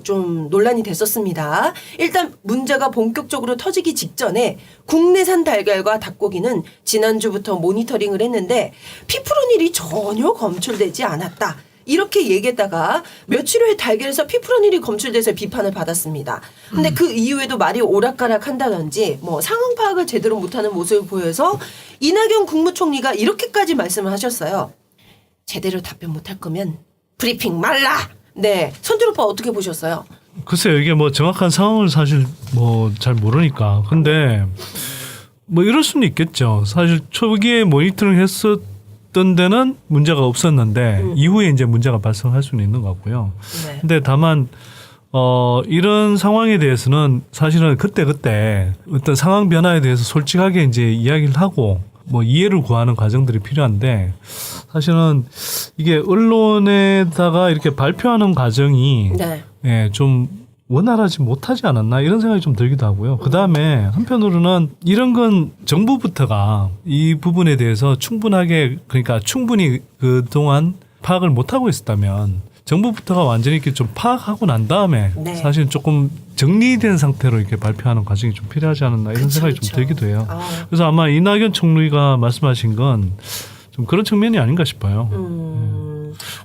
Speaker 1: 좀 논란이 됐었습니다. 일단 문제가 본격적으로 터지기 직전에 국내산 달걀과 닭고기는 지난주부터 모니터링을 했는데 피프로닐이 전혀 검출되지 않았다. 이렇게 얘기했다가 며칠 후에 달걀에서 피프로닐이 검출돼서 비판을 받았습니다. 근데 그 이후에도 말이 오락가락 한다든지 뭐 상황 파악을 제대로 못하는 모습을 보여서 이낙연 국무총리가 이렇게까지 말씀을 하셨어요. 제대로 답변 못할 거면 브리핑 말라. 네, 선줄 오빠 어떻게 보셨어요?
Speaker 2: 글쎄요, 이게 뭐 정확한 상황을 사실 뭐 잘 모르니까. 근데 뭐 이럴 수는 있겠죠. 사실 초기에 모니터링 했었던 데는 문제가 없었는데 이후에 이제 문제가 발생할 수는 있는 것 같고요. 근데 다만 이런 상황에 대해서는 사실은 그때 어떤 상황 변화에 대해서 솔직하게 이제 이야기를 하고 뭐 이해를 구하는 과정들이 필요한데 사실은 이게 언론에다가 이렇게 발표하는 과정이 좀 원활하지 못하지 않았나 이런 생각이 좀 들기도 하고요. 그다음에 한편으로는 이런 건 정부부터가 이 부분에 대해서 충분히 그동안 파악을 못하고 있었다면 정부부터가 완전히 이렇게 좀 파악하고 난 다음에 사실 조금 정리된 상태로 이렇게 발표하는 과정이 좀 필요하지 않았나 이런 생각이 좀 들기도 해요. 그래서 아마 이낙연 총리가 말씀하신 건 좀 그런 측면이 아닌가 싶어요.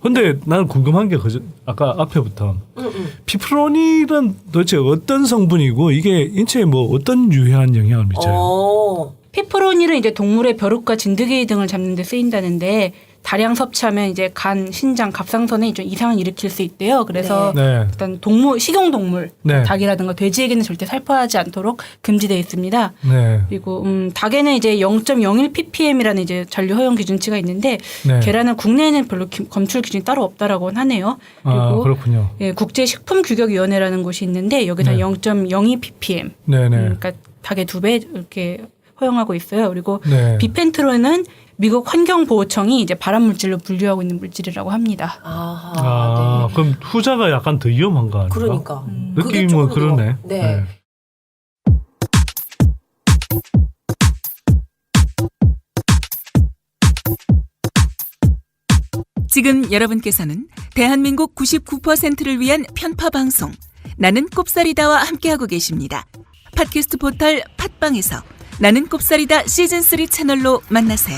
Speaker 2: 근데 나는 궁금한 게 아까 앞에부터 피프로닐은 도대체 어떤 성분이고 이게 인체에 뭐 어떤 유해한 영향을 미쳐요?
Speaker 11: 피프로닐은 이제 동물의 벼룩과 진드기 등을 잡는 데 쓰인다는데 다량 섭취하면 이제 간, 신장, 갑상선에 좀 이상을 일으킬 수 있대요. 그래서 일단 식용 동물, 닭이라든가 돼지에게는 절대 살포하지 않도록 금지되어 있습니다. 그리고 닭에는 이제 0.01 ppm이라는 이제 잔류 허용 기준치가 있는데 계란은 국내에는 별로 검출 기준이 따로 없다라고는 하네요. 그리고
Speaker 2: 그렇군요.
Speaker 11: 국제식품규격위원회라는 곳이 있는데 여기서 0.02 ppm, 그러니까 닭의 2배 이렇게 허용하고 있어요. 그리고 비펜트로는 미국 환경보호청이 이제 발암물질로 분류하고 있는 물질이라고 합니다.
Speaker 2: 그럼 후자가 약간 더 위험한 거 아닌가?
Speaker 1: 그러니까.
Speaker 2: 느낌이 뭐 그러네.
Speaker 14: 지금 여러분께서는 대한민국 99%를 위한 편파 방송 나는 꼽사리다와 함께하고 계십니다. 팟캐스트 포털 팟빵에서 나는 꼽사리다 시즌3 채널로 만나세요.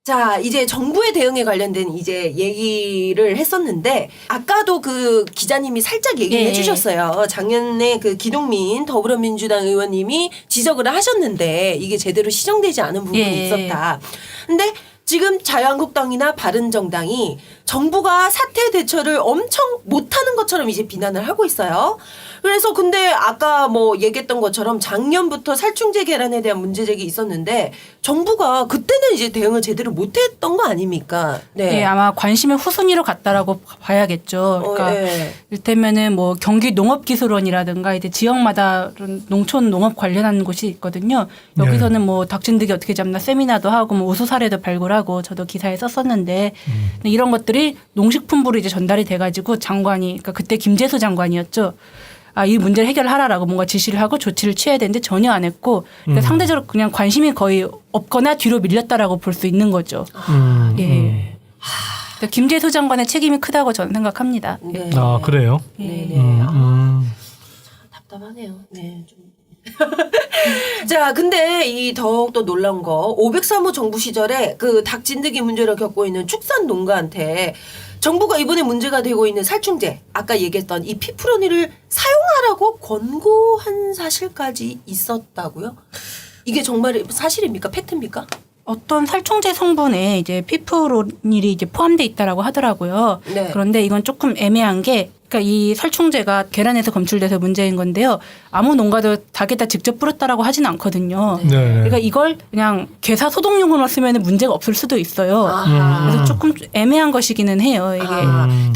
Speaker 1: 자, 이제 정부의 대응에 관련된 이제 얘기를 했었는데 아까도 그 기자님이 살짝 얘기해 주셨어요. 작년에 그 기동민 더불어민주당 의원님이 지적을 하셨는데 이게 제대로 시정되지 않은 부분이 있었다. 근데 지금 자유한국당이나 바른정당이 정부가 사태 대처를 엄청 못하는 것처럼 이제 비난을 하고 있어요. 그래서 근데 아까 뭐 얘기했던 것처럼 작년부터 살충제 계란에 대한 문제제기 있었는데 정부가 그때는 이제 대응을 제대로 못했던 거 아닙니까?
Speaker 11: 아마 관심의 후순위로 갔다라고 봐야겠죠. 그러니까 이를테면은 뭐 경기 농업기술원이라든가 이제 지역마다 농촌 농업 관련한 곳이 있거든요. 여기서는 뭐 닭진드기 어떻게 잡나 세미나도 하고 뭐 우수 사례도 발굴하고 저도 기사에 썼었는데 이런 것들이 농식품부로 이제 전달이 돼가지고 장관이 그러니까 그때 김재수 장관이었죠. 이 문제를 해결하라라고 뭔가 지시를 하고 조치를 취해야 되는데 전혀 안 했고 그러니까 상대적으로 그냥 관심이 거의 없거나 뒤로 밀렸다라고 볼 수 있는 거죠. 그러니까 김재수 장관의 책임이 크다고 저는 생각합니다.
Speaker 2: 그래요?
Speaker 1: 참 답답하네요. 좀 자, 근데 이 더욱더 놀라운 거 503호 정부 시절에 그 닭 진드기 문제를 겪고 있는 축산 농가한테 정부가 이번에 문제가 되고 있는 살충제, 아까 얘기했던 이 피프로니를 사용하라고 권고한 사실까지 있었다고요? 이게 정말 사실입니까? 팩트입니까?
Speaker 11: 어떤 살충제 성분에 이제 피프로닐이 이제 포함돼 있다라고 하더라고요.
Speaker 1: 네.
Speaker 11: 그런데 이건 조금 애매한 게, 그러니까 이 살충제가 계란에서 검출돼서 문제인 건데요. 아무 농가도 닭에다 직접 뿌렸다라고 하진 않거든요.
Speaker 2: 네.
Speaker 11: 그러니까 이걸 그냥 개사 소독용으로 쓰면 문제가 없을 수도 있어요. 그래서 조금 애매한 것이기는 해요. 이게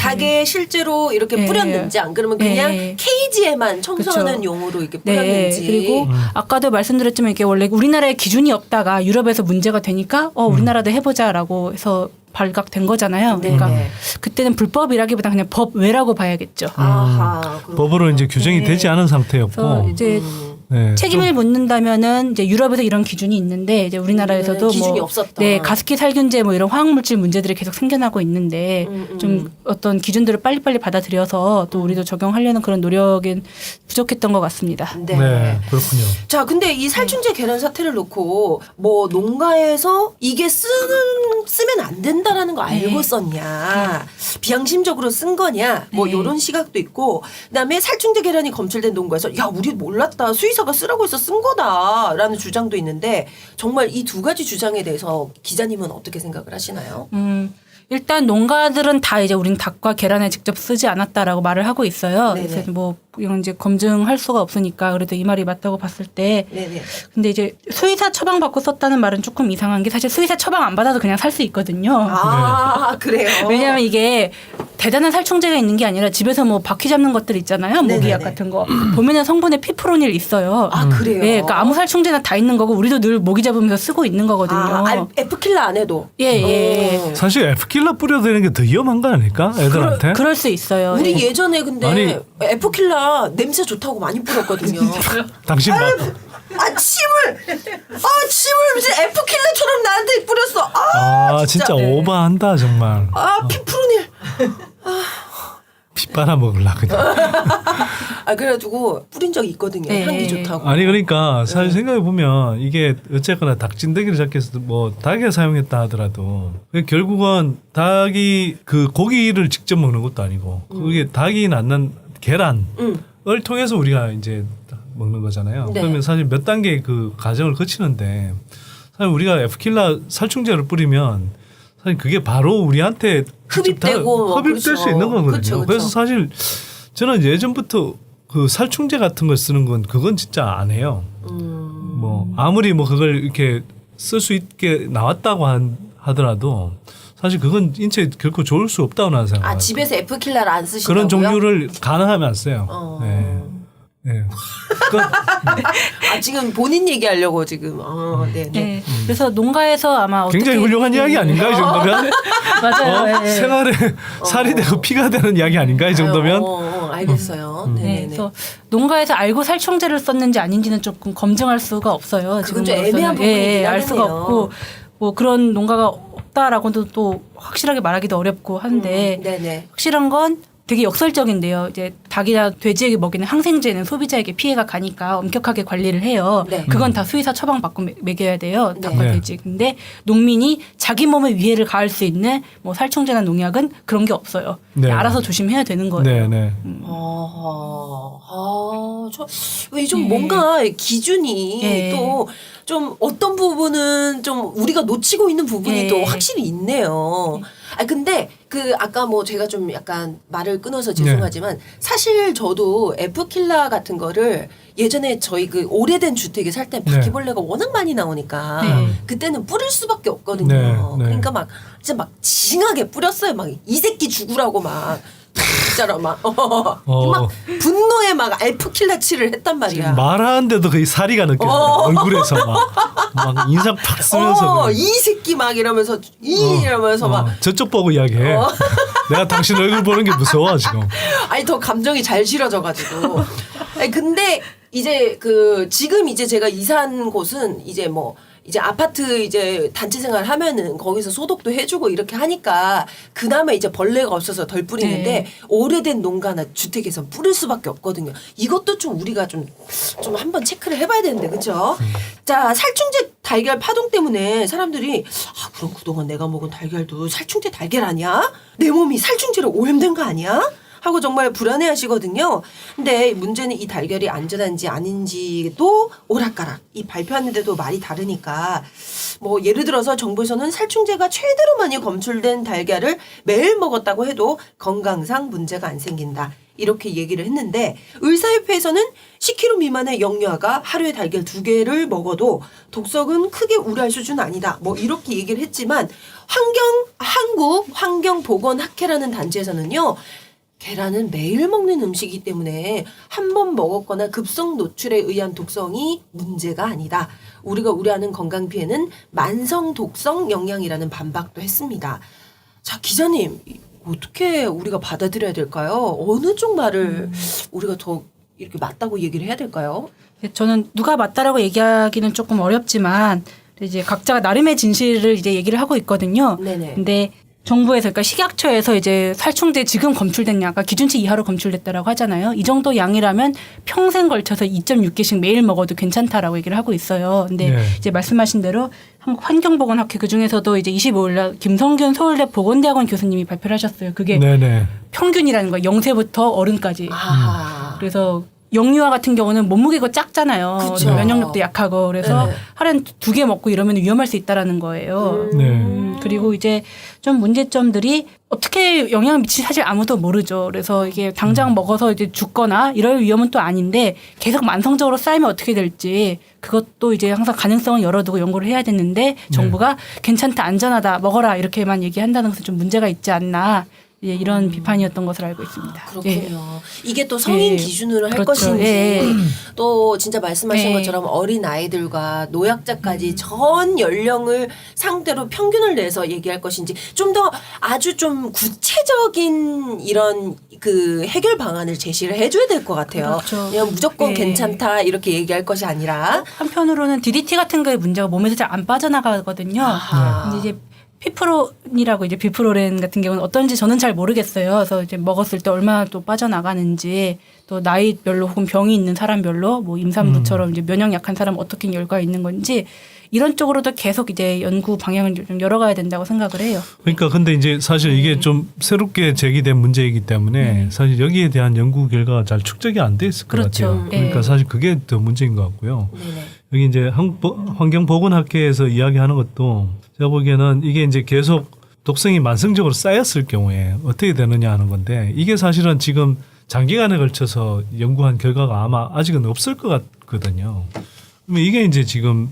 Speaker 1: 닭에 실제로 이렇게 뿌렸는지 안 그러면 그냥 케이지에만 청소하는
Speaker 11: 그쵸.
Speaker 1: 용으로 이렇게 뿌렸는지.
Speaker 11: 네. 그리고 아까도 말씀드렸지만 이게 원래 우리나라에 기준이 없다가 유럽에서 문제가 되니까 우리나라도 해보자라고 해서 발각된 거잖아요. 그러니까 그때는 불법이라기보다 그냥 법 외라고 봐야겠죠.
Speaker 2: 법으로 이제 규정이 되지 않은 상태였고.
Speaker 11: 그래서 이제
Speaker 2: 네,
Speaker 11: 책임을 묻는다면은 이제 유럽에서 이런 기준이 있는데 이제 우리나라에서도
Speaker 1: 기준이
Speaker 11: 뭐
Speaker 1: 없었다.
Speaker 11: 네, 가습기 살균제 뭐 이런 화학물질 문제들이 계속 생겨나고 있는데 좀 어떤 기준들을 빨리빨리 받아들여서 또 우리도 적용하려는 그런 노력은 부족했던 것 같습니다.
Speaker 1: 네.
Speaker 2: 네, 그렇군요.
Speaker 1: 자, 근데 이 살충제 계란 사태를 놓고 뭐 농가에서 이게 쓰면 안 된다라는 거 알고 썼냐, 비양심적으로 쓴 거냐, 뭐 이런 시각도 있고, 그다음에 살충제 계란이 검출된 농가에서 야, 우리 몰랐다, 수의사가 쓰라고 해서 쓴 거다라는 주장도 있는데, 정말 이 두 가지 주장에 대해서 기자님은 어떻게 생각을 하시나요?
Speaker 11: 일단 농가들은 다 이제 우린 닭과 계란에 직접 쓰지 않았다라고 말을 하고 있어요.
Speaker 1: 네네.
Speaker 11: 그래서 뭐 이건 이제 검증할 수가 없으니까 그래도 이 말이 맞다고 봤을 때.
Speaker 1: 네네.
Speaker 11: 근데 이제 수의사 처방 받고 썼다는 말은 조금 이상한 게, 사실 수의사 처방 안 받아도 그냥 살 수 있거든요.
Speaker 1: 아, 그래요?
Speaker 11: 왜냐하면 이게 대단한 살충제가 있는 게 아니라 집에서 뭐 바퀴 잡는 것들 있잖아요. 모기약
Speaker 1: 네네네.
Speaker 11: 같은 거. 보면은 성분에 피프로닐 있어요.
Speaker 1: 아, 그래요?
Speaker 11: 네, 그러니까 아무 살충제나 다 있는 거고 우리도 늘 모기 잡으면서 쓰고 있는 거거든요.
Speaker 1: 에프킬라 안 해도.
Speaker 11: 예.
Speaker 2: 사실 에프킬라 뿌려대는 게 더 위험한 거 아닐까? 애들한테?
Speaker 11: 그럴 수 있어요.
Speaker 1: 우리
Speaker 11: 예.
Speaker 1: 예전에 근데
Speaker 2: 아니.
Speaker 1: 에프킬라 냄새 좋다고 많이 뿌렸거든요.
Speaker 2: 당신 봐.
Speaker 1: 침을 진짜 에프킬라처럼 나한테 뿌렸어.
Speaker 2: 진짜 오버한다 정말.
Speaker 1: 피프로닐.
Speaker 2: 피 빨아먹을라 그냥.
Speaker 1: 그래가지고 뿌린 적이 있거든요. 향기 좋다고.
Speaker 2: 아니 그러니까 사실 생각해 보면 이게 어쨌거나 닭진드기를 잡기 위해서 뭐 닭에 사용했다 하더라도 결국은 닭이 그 고기를 직접 먹는 것도 아니고 그게 닭이 낳는 계란을 통해서 우리가 이제 먹는 거잖아요.
Speaker 1: 네.
Speaker 2: 그러면 사실 몇 단계 그 과정을 거치는데 사실 우리가 에프킬라 살충제를 뿌리면 사실 그게 바로 우리한테
Speaker 1: 흡입되고
Speaker 2: 흡입될
Speaker 1: 그렇죠.
Speaker 2: 수 있는 거거든요.
Speaker 1: 그렇죠.
Speaker 2: 그래서 사실 저는 예전부터 그 살충제 같은 걸 쓰는 건 그건 진짜 안 해요. 뭐 아무리 뭐 그걸 이렇게 쓸 수 있게 나왔다고 하더라도 사실 그건 인체에 결코 좋을 수 없다고 나는 생각해요.
Speaker 1: 집에서 에프킬라를 안 쓰신다고요?
Speaker 2: 그런 종류를 가능하면 안 써요. 네. 네.
Speaker 1: 지금 본인 얘기하려고 지금. 네.
Speaker 11: 네. 그래서 농가에서 아마 어떻게
Speaker 2: 굉장히 훌륭한 이야기 아닌가 이 정도면?
Speaker 11: 맞아요. 네.
Speaker 2: 생활에 살이 되고 피가 되는 이야기 아닌가 이 정도면?
Speaker 1: 알겠어요.
Speaker 11: 네. 그래서 농가에서 알고 살충제를 썼는지 아닌지는 조금 검증할 수가 없어요.
Speaker 1: 그건 좀
Speaker 11: 지금으로서는.
Speaker 1: 애매한 부분이긴
Speaker 11: 알 수가
Speaker 1: 하네요.
Speaker 11: 없고 뭐 그런 농가가 없다라고도 또 확실하게 말하기도 어렵고 한데
Speaker 1: 네네.
Speaker 11: 확실한 건 되게 역설적인데요. 이제 닭이나 돼지에게 먹이는 항생제는 소비자에게 피해가 가니까 엄격하게 관리를 해요.
Speaker 1: 네.
Speaker 11: 그건 다 수의사 처방 받고 먹여야 돼요. 닭과
Speaker 2: 네.
Speaker 11: 돼지. 근데 농민이 자기 몸에 위해를 가할 수 있는 뭐 살충제나 농약은 그런 게 없어요.
Speaker 2: 네.
Speaker 11: 알아서 조심해야 되는 거예요.
Speaker 2: 네, 네.
Speaker 1: 좀 뭔가 기준이
Speaker 11: 네.
Speaker 1: 또 좀 어떤 부분은 좀 우리가 놓치고 있는 부분이
Speaker 11: 네.
Speaker 1: 또 확실히 있네요. 근데 그 아까 뭐 제가 좀 약간 말을 끊어서 죄송하지만 사실 저도 에프킬라 같은 거를 예전에 저희 그 오래된 주택에 살 때 바퀴벌레가 워낙 많이 나오니까 그때는 뿌릴 수밖에 없거든요.
Speaker 2: 네, 네.
Speaker 1: 그러니까 막 진짜 막 징하게 뿌렸어요. 막 이 새끼 죽으라고 막 진짜로 막 분노에 막 에프킬라 칠을 했단 말이야.
Speaker 2: 말하는데도 거의 사리가 느껴져요. 얼굴에서 막 인상 팍 쓰면서
Speaker 1: 이 새끼 막 이러면서 이러면서 막
Speaker 2: 저쪽 보고 이야기해. 내가 당신 얼굴 보는 게 무서워 지금.
Speaker 1: 더 감정이 잘 실어져가지고. 근데 이제 지금 이제 제가 이사한 곳은 이제 뭐 이제 아파트 이제 단체 생활 하면은 거기서 소독도 해주고 이렇게 하니까 그나마 이제 벌레가 없어서 덜 뿌리는데
Speaker 11: 네.
Speaker 1: 오래된 농가나 주택에서 뿌릴 수밖에 없거든요. 이것도 좀 우리가 좀 한번 체크를 해봐야 되는데 그렇죠? 자, 살충제 달걀 파동 때문에 사람들이 그럼 그동안 내가 먹은 달걀도 살충제 달걀 아니야? 내 몸이 살충제로 오염된 거 아니야? 하고 정말 불안해하시거든요. 근데 문제는 이 달걀이 안전한지 아닌지도 오락가락 이 발표하는데도 말이 다르니까 뭐 예를 들어서 정부에서는 살충제가 최대로 많이 검출된 달걀을 매일 먹었다고 해도 건강상 문제가 안 생긴다. 이렇게 얘기를 했는데 의사협회에서는 10kg 미만의 영유아가 하루에 달걀 2개를 먹어도 독성은 크게 우려할 수준은 아니다. 뭐 이렇게 얘기를 했지만 한국환경보건학회라는 단체에서는요. 계란은 매일 먹는 음식이기 때문에 한 번 먹었거나 급성 노출에 의한 독성이 문제가 아니다. 우리가 우려하는 건강 피해는 만성 독성 영양이라는 반박도 했습니다. 자, 기자님 어떻게 우리가 받아들여야 될까요? 어느 쪽 말을 우리가 더 이렇게 맞다고 얘기를 해야 될까요?
Speaker 11: 저는 누가 맞다라고 얘기하기는 조금 어렵지만 이제 각자가 나름의 진실을 이제 얘기를 하고 있거든요.
Speaker 1: 네네.
Speaker 11: 근데 정부에서 그러니까 식약처에서 이제 살충제 지금 검출된 양가 기준치 이하로 검출됐다라고 하잖아요. 이 정도 양이라면 평생 걸쳐서 2.6개씩 매일 먹어도 괜찮다라고 얘기를 하고 있어요. 근데
Speaker 2: 네.
Speaker 11: 이제 말씀하신 대로 한국환경보건학회 그중에서도 이제 25일 날 김성균 서울대 보건대학원 교수님이 발표를 하셨어요. 그게
Speaker 2: 네네.
Speaker 11: 평균이라는 거예요. 0세부터 어른까지. 그래서 영유아 같은 경우는 몸무게가 작잖아요.
Speaker 1: 그쵸.
Speaker 11: 면역력도 약하고 그래서
Speaker 1: 네.
Speaker 11: 하루에 2개 먹고 이러면 위험할 수 있다라는 거예요.
Speaker 2: 네.
Speaker 11: 그리고 이제 좀 문제점들이 어떻게 영향을 미칠지 사실 아무도 모르죠. 그래서 이게 당장 먹어서 이제 죽거나 이럴 위험은 또 아닌데 계속 만성적으로 쌓이면 어떻게 될지 그것도 이제 항상 가능성을 열어두고 연구를 해야 되는데 정부가 괜찮다, 안전하다, 먹어라 이렇게만 얘기한다는 것은 좀 문제가 있지 않나. 예, 이런 비판이었던 것으로 알고 있습니다.
Speaker 1: 그렇군요.
Speaker 11: 예.
Speaker 1: 이게 또 성인
Speaker 11: 예.
Speaker 1: 기준으로 할
Speaker 11: 그렇죠.
Speaker 1: 것인지
Speaker 11: 예.
Speaker 1: 또 진짜 말씀하신
Speaker 11: 예.
Speaker 1: 것처럼 어린 아이들과 노약자까지 전 연령을 상대로 평균을 내서 얘기할 것인지 좀 더 아주 좀 구체적인 이런 그 해결 방안을 제시를 해줘야 될 것 같아요.
Speaker 11: 그렇죠.
Speaker 1: 그냥 무조건
Speaker 11: 예.
Speaker 1: 괜찮다 이렇게 얘기할 것이 아니라
Speaker 11: 한편으로는 DDT 같은 거에 문제가 몸에서 잘 안 빠져나가거든요. 근데 이제 피프론이라고 이제 비프로렌 같은 경우는 어떤지 저는 잘 모르겠어요. 그래서 이제 먹었을 때 얼마나 또 빠져나가는지 또 나이별로 혹은 병이 있는 사람별로 뭐 임산부처럼 이제 면역 약한 사람 어떻게 열과 있는 건지 이런 쪽으로도 계속 이제 연구 방향을 좀 열어가야 된다고 생각을 해요.
Speaker 2: 그러니까 근데 이제 사실 이게 좀 새롭게 제기된 문제이기 때문에 사실 여기에 대한 연구 결과가 잘 축적이 안 돼 있을 것
Speaker 11: 그렇죠.
Speaker 2: 같아요. 그러니까
Speaker 11: 네.
Speaker 2: 사실 그게 더 문제인 것 같고요.
Speaker 1: 네네.
Speaker 2: 여기 이제 환경보건학회에서 이야기하는 것도 제가 보기에는 이게 이제 계속 독성이 만성적으로 쌓였을 경우에 어떻게 되느냐 하는 건데 이게 사실은 지금 장기간에 걸쳐서 연구한 결과가 아마 아직은 없을 것 같거든요. 그러면 이게 이제 지금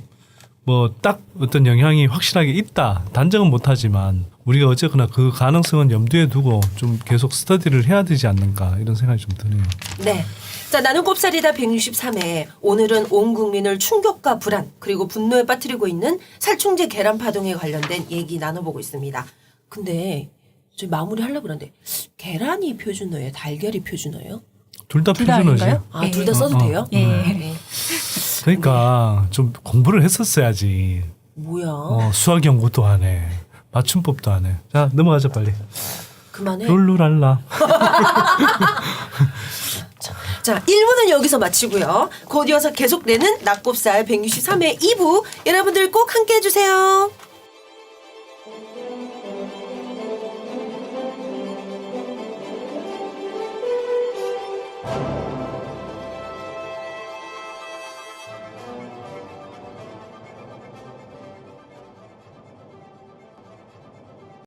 Speaker 2: 뭐 딱 어떤 영향이 확실하게 있다 단정은 못하지만 우리가 어쨌거나 그 가능성은 염두에 두고 좀 계속 스터디를 해야 되지 않는가 이런 생각이 좀 드네요.
Speaker 1: 네. 자, 나는 꼽살이다 163회. 오늘은 온 국민을 충격과 불안 그리고 분노에 빠뜨리고 있는 살충제 계란 파동에 관련된 얘기 나눠보고 있습니다. 근데 저희 마무리 하려고 그러는데 계란이 표준어예요? 달걀이 표준어예요?
Speaker 2: 둘 다 표준어지.
Speaker 1: 아, 둘 다 써도 돼요?
Speaker 11: 예.
Speaker 1: 네.
Speaker 2: 그러니까 좀 공부를 했었어야지.
Speaker 1: 뭐야?
Speaker 2: 수학 연구도 안 해. 맞춤법도 안 해. 자, 넘어가자 빨리.
Speaker 1: 그만해.
Speaker 2: 룰루랄라.
Speaker 1: 자, 1부는 여기서 마치고요. 곧 이어서 계속되는 낙곱살 163회 2부 여러분들 꼭 함께 해주세요.